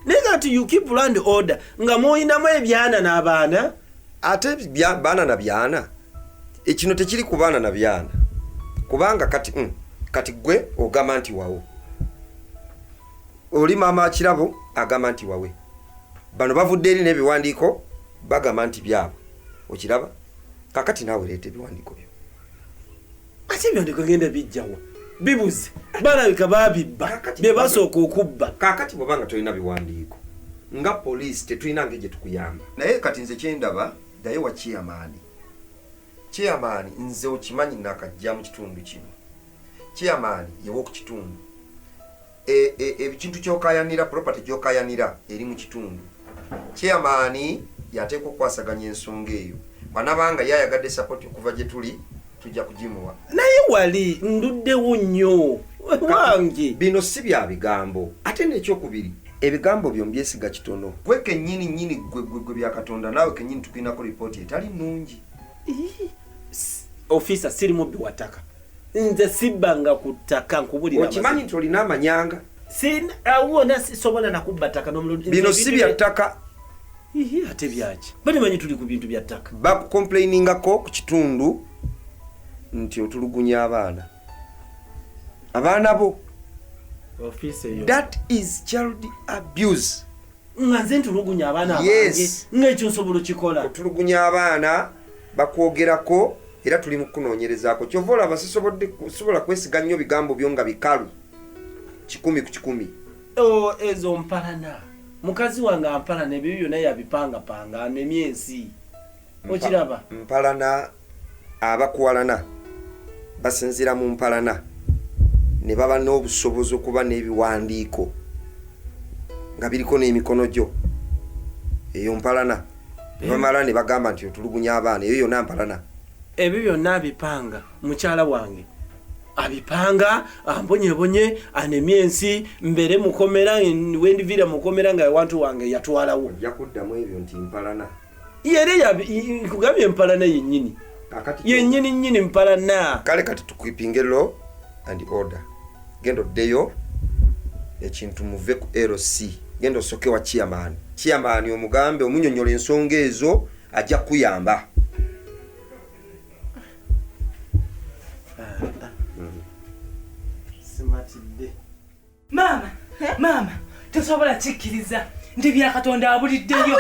nega nti you keep law and order nga mwoyinamu ebyana n'abaana ate baana na byana ekino tekiri ku baana na byana kubanga kati gwe ogamba nti wawo oli maama akirabo agamba nti wawe bano bavudde eri n'ebiwandiiko bagamba nti byabwe okiraba kakati naawe leeta ebiwandiiko byo ate ebiwandiiko genda bijjawa bibuze balabika babibba bye basooka okubba. Kakati bwobanga tolina biwandiiko nga poliisi tetulina ng'egye tukuyamba naye kati nze kyendaba ddayo wa chairman nze okimanyi nakajja mu kitundu kino chairman yewo ku kitundu ekintu kyokayanira property gyokayanira eri mu kitundu chairman yateekwa okwasaganya ensonga eyo bwanabanga yayagadde support okuva gye tuli tujja kugimuwa naye wali nduddewo nnyo wange bino si bya bigambo ate n'ekyokubiri ebigambo byo mbyesiga kitono gwe kennyini gwe bya Katonda naawe kennyini tukirinako lipooti etali nnungi. Officer siri mubbi wa ttaka nze sibbanga ku ttaka nkubulira okimanyi nti olina amanyanga awona sisobola nakubba ttaka bino si bya ttaka ate byaki banimanyi tuli ku bintu bya ttaka bakukomplainingako ku kitundu nti otulugunya abaana bo. That is child abuse. Nga nze ntulugunya abaana abange ng'ekyo nsobola kikola otulugunya abaana bakwogerako era tuli mu kunoonyerezaako kyova olaba sisobola kwesiga nnyo bigambo byo nga bikalu 100 ku 100. Ezo mpalana mukazi wange ampalana ebyo byonna yabipangapanga anemye ensi okiraba mpalana abakuwalana basinzira mu mpalana ne baba n'obusobozi okuba n'ebiwandiiko nga biriko n'emikono gyo eyo mpalana ne bamala ne bagamba nti otulugunya abaana eyo yonna mpalana ebyo byonna abipanga mukyala wange abipanga ambonyebonye anemye ensi mbere mukomera wendivira mukomera nga wantu wange yatwalawo ojja kuddamu ebyo nti mpalana yere kugambye mpalana yennyini mpalana kale kati tukwipinge law and order gendo deyo ekintu muve ku LC gendo soke wa chairman omugambe omunyonyola ensonga ezo ajja kuyamba. Mama tosobola kikkiriza ndi bya Katonda abuliddeyo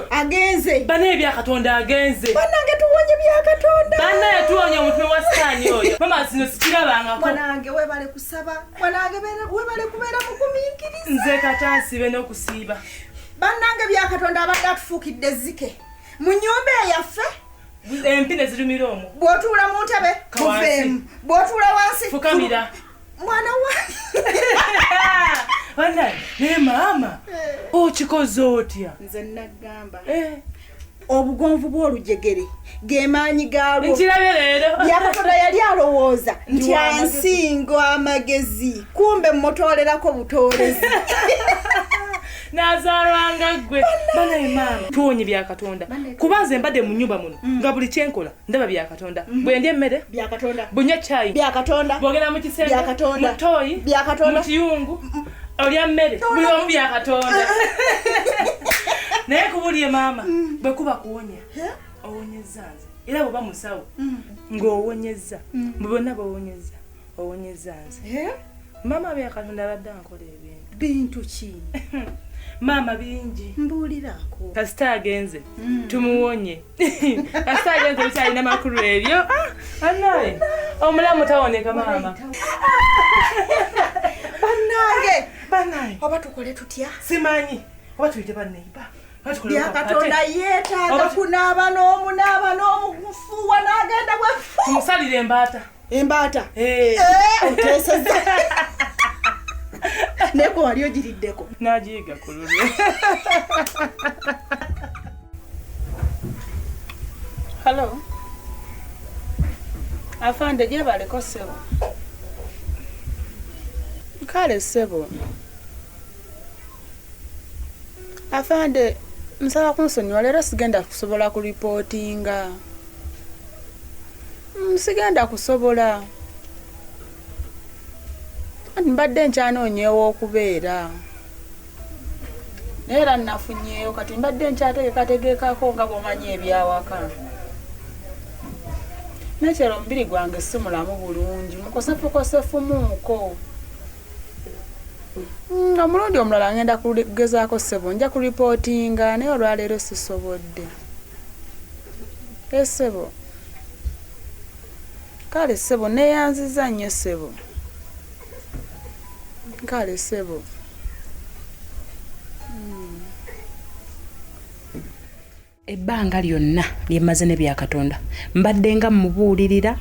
agenze bana ebya Katonda agenze banange tuwonye bya Katonda bana yatuwonye omutwe wa sitaani oyo mama zino sikirabangako banange webale kusaba banange webale kubeera mugumiikiriza nze katansibe n'okusiiba banange bya Katonda abadde atufuukidde zike mu nnyumba eyaffe empine zirumira omwo bw'otuula mu ntebe muveemu bw'otuula wansi fukamira mwana wange bana naye maama okikoze otya nze nagamba obugonvu bw'olujegere gemaanyi gaalwo nkirabe leero byakatonda yali alowooza nti ansingo amagezi kumbe mmutoolerako butoolezi nazaalwanga ggwe banaye maama tuwonye bya Katonda kuba nze mbadde mu nnyumba muno nga buli kyenkola ndaba bya Katonda bwe ndya emmere bya Katonda bunywa caayi bya Katonda bwogera mu kisenge bya Katonda mu ttooyi bya Katonda mu kiyungu olya mmere buli omu bya Katonda naye kubulye maama bwe kuba kuwonya owonyezza nze era bw'oba musawo ng'owonyezza mu bonna owonyezza nze maama bya Katonda abadde ankola bintu ki maama bingi mbuulirako kasita agenze tumuwonye kasita agenze bikyalina makulu ebyo anaye omulamu tawoneka maama bannange oba tukole tutya simanyi oba tuyite banneiba bya Katonda yeetaaga kunaaba n'omu kufuuwa n'agenda bwefu tumusalire embaata oteesezza neko wali ogiriddeko nagiyiga ku lulwe. Hello. Afande je baleko ssebo. Kale ssebo. Afande nsaba kunsonyiwa leero sigenda kusobola ku reportinga. Sigenda kusobola. Mbadde nkyanoonyeewo okubeera. Neera nafunyeeyo kati mbadde nkyategeekategeekako nga bw'omanyi ebyawaka. Nekyero omubiri gwange si mulamu bulungi mukosefukosefu muuko. Omulundi omulala ngenda kugezaako ssebo nja ku reportinga naye olwaleero sisobodde. Ssebo. Kale ssebo neeyanziza nnyo ssebo. Kale ssebo. Ebbanga lyonna lyemaze ne bya Katonda mbadde nga mubuulirira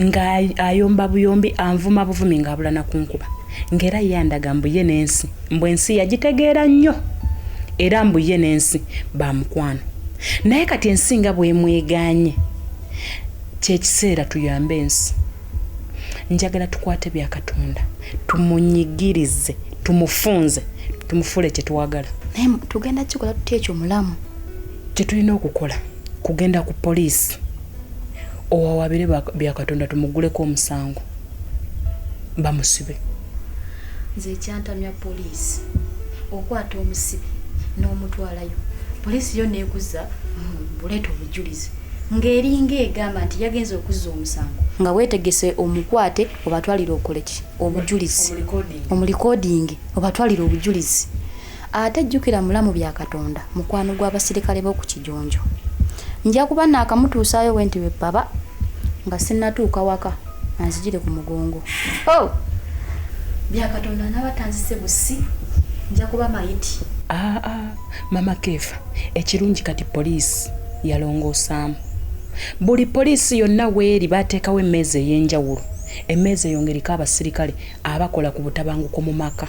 nga ayomba buyombi anvuma buvumi ng'abula na kunkuba ng'era yandaga mbuye n'ensi mbwe ensi yagitegeera nnyo era mbuye n'ensi bamukwano naye kati ensi nga bwemwegaanye kyekiseera tuyambe ensi. Njagala tukwate bya Katonda tumunyigirize tumufunze tumufule kye twagala. Naye tugenda kikola tutya ekyo mulamu? Tetulina okukola kugenda ku poliisi owawabire bya Katonda tumuguleko omusango bamusibe. Nze ekyantamya poliisi okwata omusibe n'omutwalayo poliisi yo neeguza buleeta obujulizi ng'eringa egamba nti yagenze okuzza omusango nga weetegese omukwate obatwalira okoleki obujulizi omulikodingi obatwalira obujulizi. Ate jjukira mulamu bya Katonda mukwano gw'abasirikale b'oku Kijonjo. Nja kuba naakamutuusaayo wenti we baba nga sinnatuuka waka anzigire ku mugongo. Bya Katonda n'abatanzise busi nja kuba mayiti. Mama Kefa ekirungi kati poliisi yalongoosaamu. Buli poliisi yonna weeri baateekawo emmeeza ey'enjawulo. Emmeeza eyo ng'eriko abasirikale abakola ku butabanguko mu maka.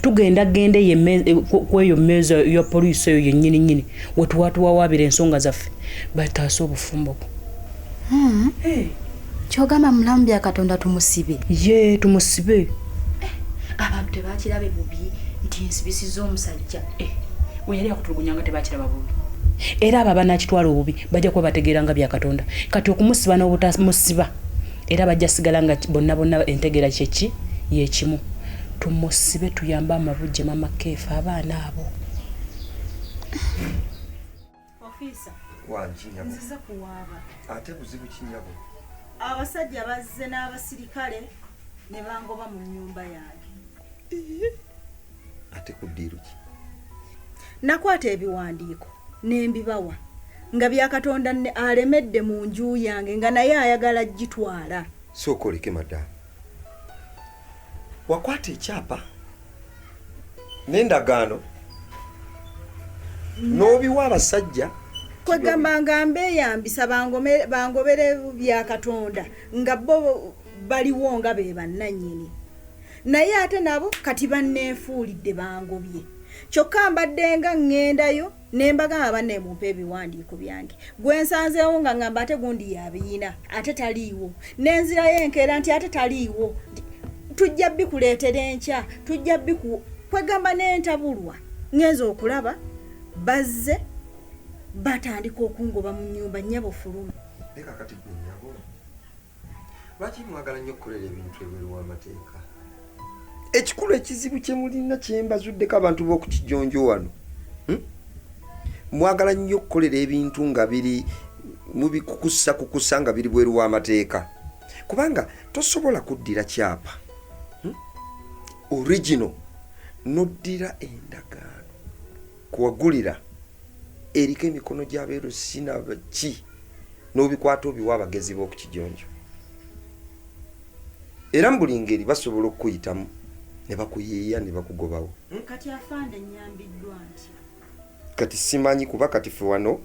Tugenda gende kweyo mmeeza ya poliisi eyo yennyini nnyini wetuwatuwawaabira ensonga zaffe bataasa obufumbo bwo. Kyogamba mulamu bya Katonda tumusibe? Ye tumusibe. Abantu tebakirabe bubi nti ensibisiza omusajja. We yali akutulugunya nga tebakiraba bubi. Era abo abanakitwala obubi bajja kuba bategeera nga bya Katonda kati okumusiba n'obutamusiba era bajja sigala nga bonna entegeera kyeki yekimu. Tumusibe tuyamba amabujje Mama Kefa abaana abo. Ofisa wanjinyabo nziza kuwaaba ate buzibu kinyabo. Abasajja bazze n'abasirikale ne bangoba mu nnyumba yange. Ate kuddiiro ki? Nakwata ebiwandiiko nembibawa nga bya Katonda alemedde mu nju yange nga naye ayagala gitwala. Sooka oleke maddamu. Wakwata ekyapa n'endagaano n'obiwa abasajja kwegamba nga mbeyambisa bangobere bya Katonda nga bo baliwo nga be bannannyini naye ate nabo kati banneefuulidde bangobye. Kyokka mbadde nga ŋŋendayo ne mbagamba banneemumpa ebiwandiiko byange gwe nsanzeewo nga ŋŋamba ate gundi yabiina ate taliiwo n'enzirayo enkeera nti ate taliiwo tujja bikuleetera enkya tujja kwegamba n'entabulwa ngenza okulaba bazze batandika okungoba mu nnyumba nnyabo fuluma. Leka kati nnyabo lwaki mwagala nnyo okukolera ebintu ebweru w'amateeka? Ekikulu ekizibu kye mulina kyembazuddeko abantu b'oku Kijonjo wano mwagala nnyo okukolera ebintu nga biri mubikukusa nga biri bweru w'amateeka kubanga tosobola kuddira kyapa original noddira endagaano kuwagulira eriko emikono gy'abeeru sina baki n'obikwata obiwa abagezi b'oku Kijonjo era mu buli ngeri basobola okukuyitamu ne bakuyiiya ne bakugobawo. Kati afande nnyambiddwa ntya? Kati simanyi kuba kati ffe wano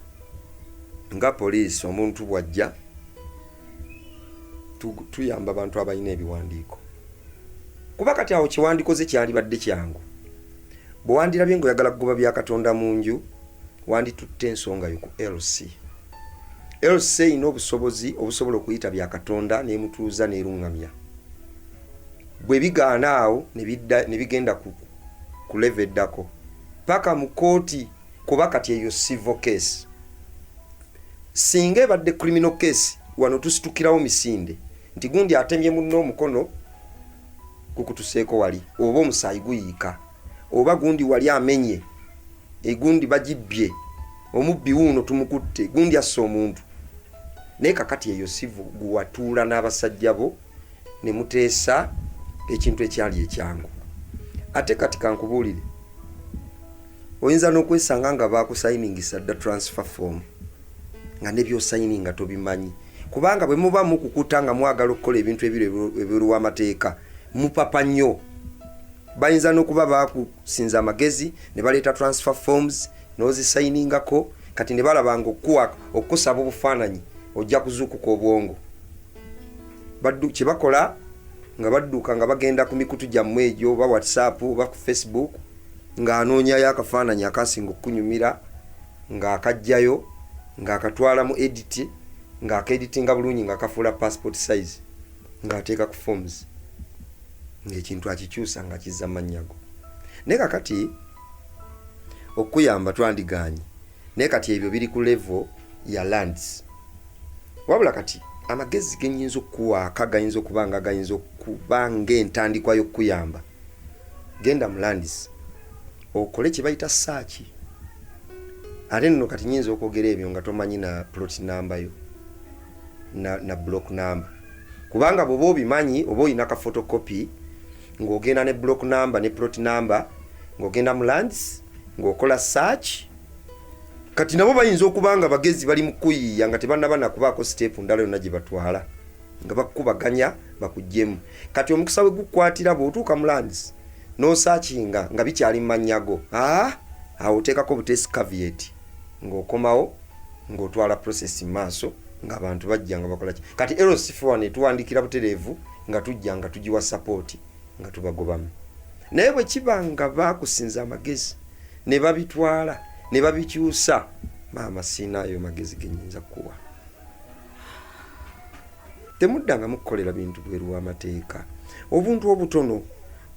nga poliisi omuntu bw'ajja tuyamba abantu abalina ebiwandiiko kuba kati awo kiwandikoze kyalibadde kyangu. Bwe wandirabye ng'oyagala kugoba bya Katonda mu nju, wanditutte ensonga yo ku LC. LC ina obusobozi obusobola okuyita bya Katonda n'emutuuza n'erungamya. Bwe bigaana awo ne bigenda ku level eddako paka mu kooti, kuba kati eyo civil case. Singa ebadde criminal case, wano tusitukirawo misinde nti gundi atemye munno omukono gukutuseeko wali, oba omusaayi guyiika, oba gundi wali amenye, egundi bagibbye, omubbi wuuno tumukutte, gundi asse omuntu. Naye kakati eyo civil guwatuula n'abasajja bo ne muteesa ekintu ekyali ekyangu. Ate kati kankubuulire, oyinza n'okwesanga nga baakusayiningisa dda transfer form nga nebyosayininga tobimanyi, kubanga bwe muba mukukuta nga mwagala okukola ebintu ebiruwa amateeka mupapa nnyo. Bayinza n'okuba baakusinza amagezi ne baleeta transfer forms n'ozisayiningako, kati ne balabanga okukusaba obufaananyi ojja kuzuukuka obwongo. Kye bakola nga badduka nga bagenda ku mikutu gyammwe egyo, oba WhatsApp oba ku Facebook, ng'anoonyayo akafaananyi akasinga okunyumira, ng'akajjayo, ng'akatwala mu edit, ng'akaeditinga bulungi ng'akafuula passport size, ng'ateeka ku forms, ng'ekintu akikyusa nga kizza mannyago. Naye kakati okuyamba twandiganye, naye kati ebyo biri ku level ya lands. Wabula kati amagezi genyinza okuwaaka gayinza okubanga gayinza okuba ng'entandikwa y'okuyamba. Genda mu lands okole kye bayita search. Ate nno kati nyinza okwogera ebyo nga tomanyi na plot number yo na block number, kubanga bw'oba obimanyi oba olina ka photocopy ng'ogenda ne block number ne plot number, ng'ogenda mu lands ng'okola search. Kati nabo bayinza okubanga bagezi bali mu kuyiiya nga tebannaba nakubaako step ndala yonna gye batwala nga bakubaganya bakuggyemu. Kati omukisa we gukwatira bw'otuuka mu lands n'osaachinga nga bikyali mu mannyago, awo oteekako butesi caveat ng'okomawo ng'otwala process maaso ng'abantu bajja nga bakola ki. Kati LC4 ne tuwandikira butereevu nga tujja nga tugiwa support nga tubagobamu. Naye bwe kiba nga baakusinza amagezi ne babitwala ne babikyusa, maama siinaayo magezi genyinza kuwa. Temuddanga mukukolera bintu bweru w'amateeka. Obuntu obutono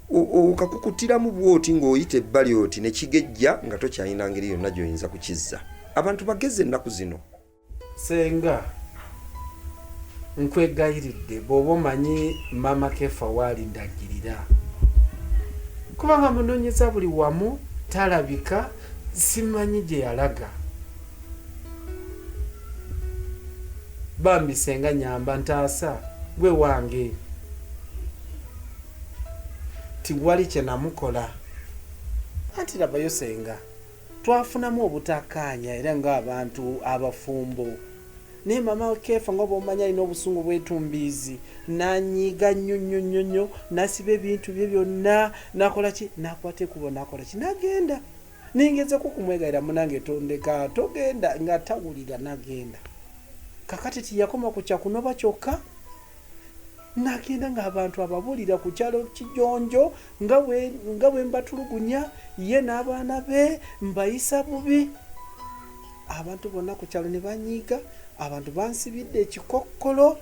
okakukutiramu bwoti ng'oyita ebbali oti ne kigejja nga tokyalina ngeri yonna gy'oyinza kukizza. Abantu bageze ennaku zino. Senga nkwegayiridde bw'oba omanyi Mama Kefa waali ndagirira, kubanga munoonyeza buli wamu talabika, simanyi gye yalaga. Bambi Senga nyamba ntaasa gwe wange tiwali kye namukola. Anti labayo Senga, twafunamu obutakkaanya era ng'abantu abafumbo. Naye Mama Kefa nga bw'omanyi alina obusungu bw'etumbiizi, nanyiiga nnyo, nasiba ebintu bye byonna, nakola ki, nakwata ekubo nakola ki, nagenda. Ningezeko kumwegayira munange tondeka, togenda, nga tawulira nagenda. Kakati tiyakoma ku kyakunoba kyokka, nagenda ng'abantu ababulira ku kyalo Kijonjo nga bwe mbatulugunya, ye n'abaana be mbayisa bubi. Abantu bonna ku kyalo ne banyiiga, abantu bansibidde ekikokkolo,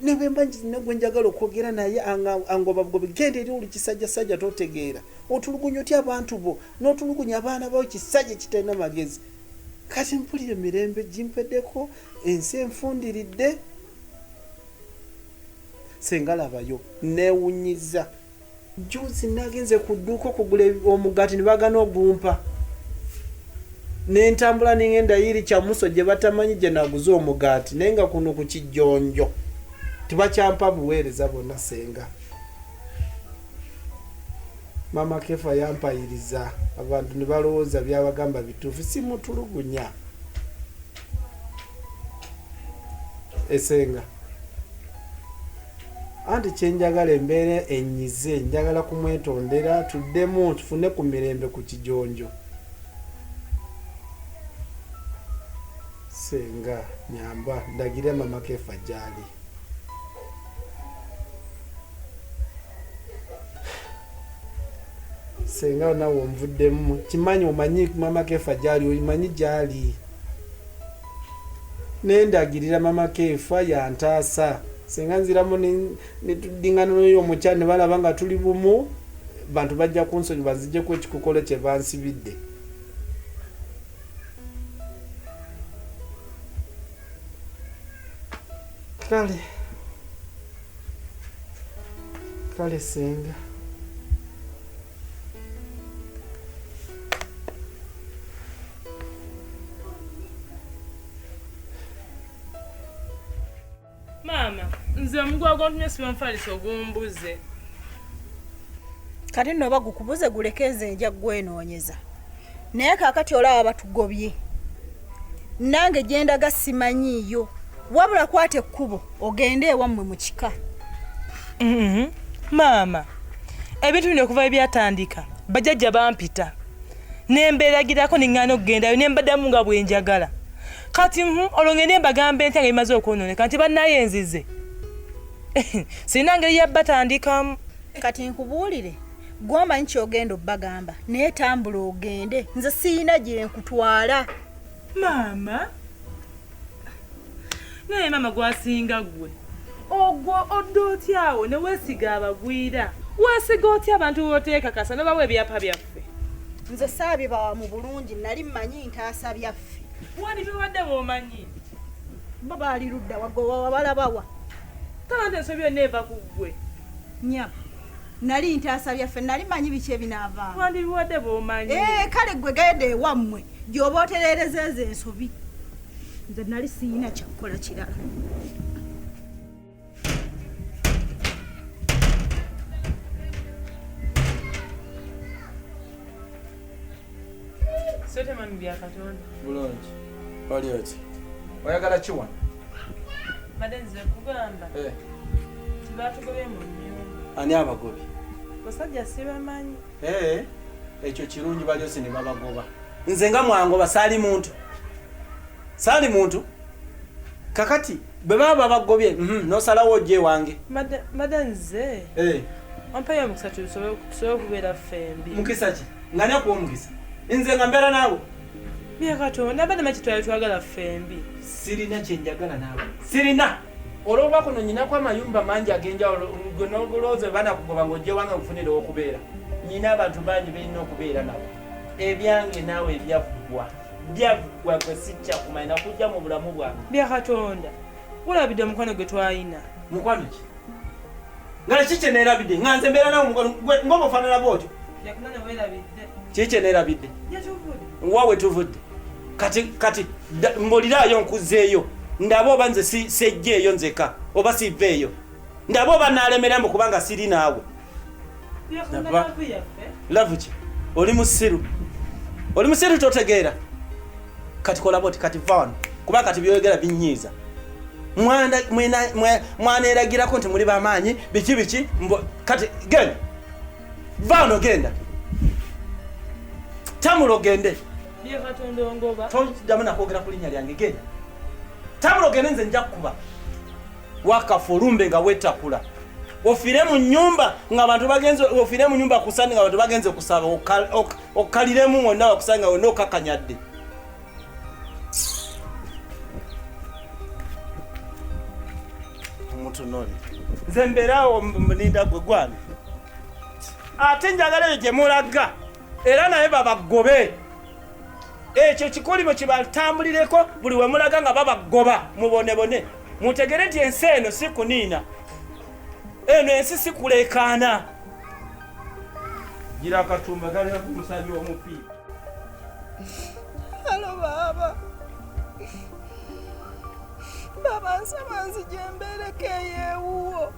ne bwe mba gwe njagala okwogera naye angobagobe, genda eri oli kisajjasajja totegeera. Otulugunya otya abantu bo, n'otulugunya abaana bo kisajja kitalina magezi. Kati mpulira emirembe gimpeddeko, ensi enfundiridde. Senga labayo, neewunyiza. Juzi nagenze ku dduuka okugula omugaati ne bagana ogumpa. N'entambula n'engenda yiri Kyamuso gye batamanyi gye naguze omugaati, naye nga kuno ku Kijonjo tibakyampa buweereza bonna Senga. Mama Kefa yampayiriza, abantu ne balowooza byabagamba bituufu, si mutulugunya. Senga, anti kyenjagala embeera enyize, njagala kumwetondera, tuddemu tufune ku mirembe ku Kijonjo. Senga nyamba ndagire Mama Kefa gyali. senga nawe onvuddemu kimanyi omanyi mama Kefa gyali omanyi gyali nendagirira mama Kefa yantaasa senga nziramu netudingana y'omukyala ne balaba nga tuli bumu bantu bajja kunsonyi bazijjeko ekikokolo kye bansibidde kale senga Mama, nze omugwago ntumye siba nfalisa ogumbuze. Kati nno bagukubuze gulekeze nja gwenoonyeza. Naye kaakati olaba batugobye. Nange gyendaga simanyiiyo. Wabula kwate ekkubo ogende ewammwe mu kika. Mama, ebintu bino okuva ebyatandika bajjajja bampita. Nembeeragirako neŋŋaana okugendayo ne mbaddamu nga bwe njagala. Kati olongende mbagambe ntya nga bimaze okwonooneka nti bannayenzize. Sirina ngeri yabbatandikamu. Kati nkubuulire gw'omanyi ky'ogenda obbagamba naye tambula ogende nze siyina gye nkutwala. Mama? Naye mama gwasinga gwe. Ogwo odda otyawo ne weesiga abagwira. Weesiga otya abantu b'oteekakasa ne bawa ebyapa byaffe. Nze saabibawa mu bulungi nali mmanyi ntaasa byaffe. Wali biwadde bw'omanyi? Baba ali ludda wagowa balabawa. Talante ensobi yonna eva ku ggwe. Nya. Nali ntaasa byaffe nali manyi biki ebinaava. Wali biwadde bw'omanyi? Kale ggwe genda ewammwe gy'oba otereereza ezo ensobi. Nze nali siyina kyakukola kirala. Sote mami bya Katonda. Bulungi. Oli oti. Oyagala ki wano? Madenze kugamba. Tibatugobye mu nnyumba. Ani abagobi? Basajja sibamanyi. Ekyo kirungi balyosi ne babagoba. Nze nga mwangoba saali muntu. Saali muntu. Kakati bwe baba bagobye nosalawo ojje wange. Madenze. Ampaye mukisa tusobola okubeera ffembi. Mukisa ki? Ngani akuwa omukisa? Nze nga mbeera naawe. Bya Katonda abadde makitwale twagala ffembi. Sirina kye njagala naawe. Sirina. Olwoba kuno nyinako amayumba mangi ag'enjawulo gonogoloze bana kugoba ng'ojje wange okufunira okubeera. Nyina abantu bangi balina okubeera nabo. Ebyange naawe ebyaggwa. Byaggwa gwe sijja kumanya nakujja mu bulamu bwange. Bya Katonda. Olabidde omukwano gwe twalina. Mukwano ki? Nga kiki neerabidde? Nga nze mbeera nawe mukwano ng'oba ofaanana bw'otyo. Yakunanya weerabidde. Kiki neerabidde? Yatuvudde. Waawe tuvudde. Kati mbuliraayo nkuzeeyo. Ndaba oba nze sejjeeyo nzeka oba siveeyo. Ndaba oba naalemera mbu kubanga siri naawe. Lavu ki? Oli musiru. Oli musiru totegeera. Kati kola boti kati vano. Kuba kati byoyogera binnyiiza. Mwaneeragirako nti muli bamaanyi biki kati genda. Vano genda. Tamulo gende. Bya Katonda ongoba. Tojjamu nakwogera ku linnya lyange genda. Tamulo gende nze nja kukuba. Wakafulumbe nga wetakula. Ofire mu nyumba nga abantu bagenze ofire mu nyumba kusani nga abantu bagenze kusaba okaliremu wonna wakusanga wonna okakanyadde. Omuntu noni. Nze mbeerawo mbulinda gwe gwani. Ate njagala eyo gye mulaga. Era naye babagobe. Ekyo kikolimo kibatambulireko buli we mulaga nga babagoba mubonebone. Mutegere nti ensi eno si kuniina. Eno ensi si kulekaana. Gira akatumba galina ku musabi w'omupiira. Halo baba. Baba nsaba nzije mbeereko eyeewuwo.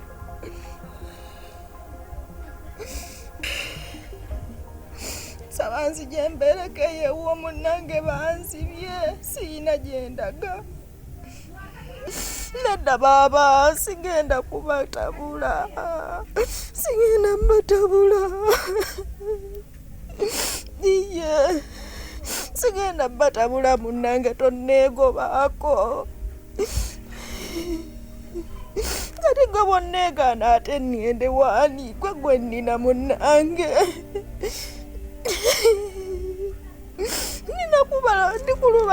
Nsaba nzije mbeereko eyeewuwo munnange bansibye siyina gye ndaga. Nedda baba sigenda kubatabula. Sigenda mbatabula. Iye. Sigenda mbatabula munnange tonneegobaako. Kati gwe bonneegaana ate nnende waani gwe nnina munnange.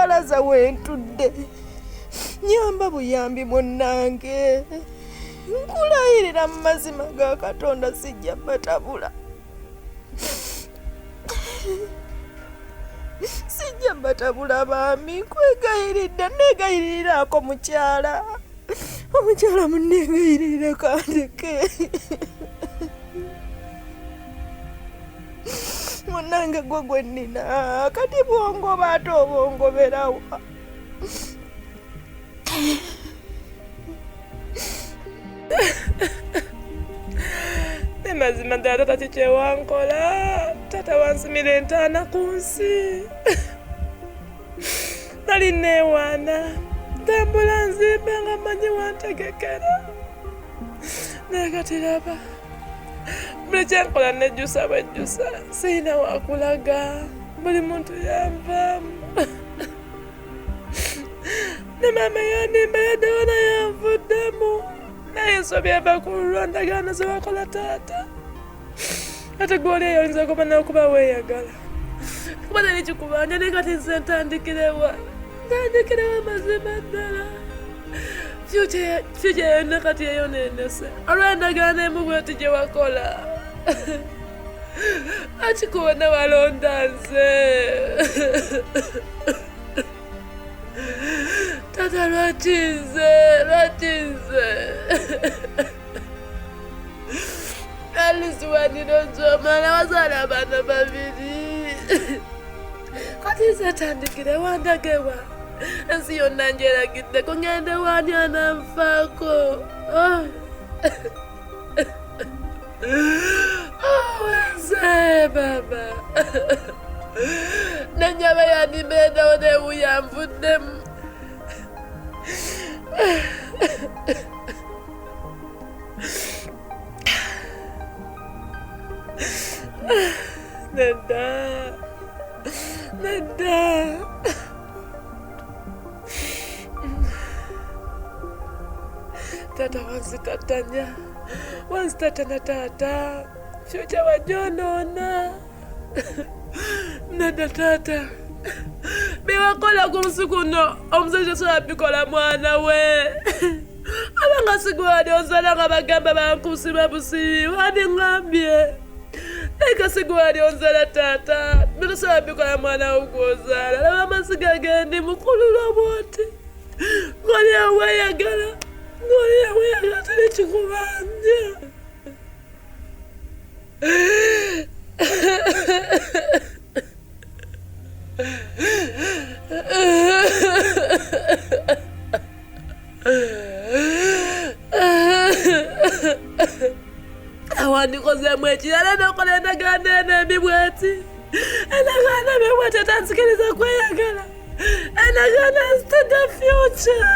kkalaza wentudde nyamba buyambi munnange nkulayirira mu mazima ga Katonda sijja batabula sijja batabula baami nkwegayiridde negayiriraako mukyala omukyala munegayirire kandeke munnange gwe gwe nnina kati bwongoba ate obongoberawa ne mazima ddala tata kikyewankola tata wansimira entaana ku nsi nali neewaana ntambula nzimbe nga mmanyi wantegekera naye kati raba buli kyenkola nejjusa bwejjusa sirina wakulaga buli muntu yanvaamu ne maama yanimba yaddewo naye anvuddemu naye ensobi eva ku lwandagaano ze wakola taata ate gwoli eyo oyinza okuba n'okuba weeyagala kuba nali kikubanja naye kati nze ntandikirewa mazima ddala fyuca yonna kati eyo nenese olwendagaano emu bweti gye wakola akikuwona walonda nze tata lwakinze alisuwaniro nzomala wazaala abaana babiri kati nze tandikire wandagewa ensi yonna njeragiddeko ngende wani ananfaako wenze baba nenyaba yanimbendawo newuyanvuddemu nedda tata wansitatanya tata fyuca wajonoona nedda tata biwakola ku nsi kuno omusajja sobola bikola mwana we abanga sigwali ozala nga bagamba bankusima busibi wandiŋambye eka sigwali onzala tata binosobola bikola mwana wo gwozala laba amasiga gendi mukululwa bwoti ngoli aweyagala tali kikubanja awandikozeemu ekirala nokola endagaano eno embi bweti endagaano embi bweti etansikiriza kweyagala endagaano to the future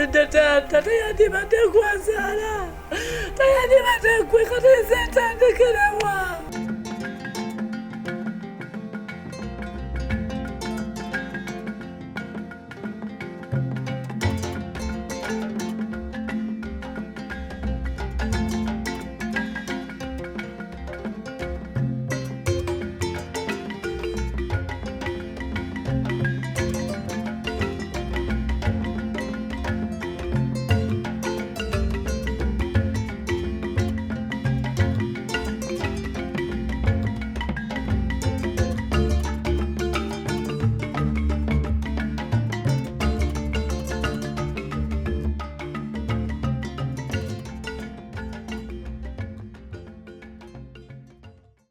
tata tayandibadde gwazaala tayandibadde gwe kati nze ntandikirewa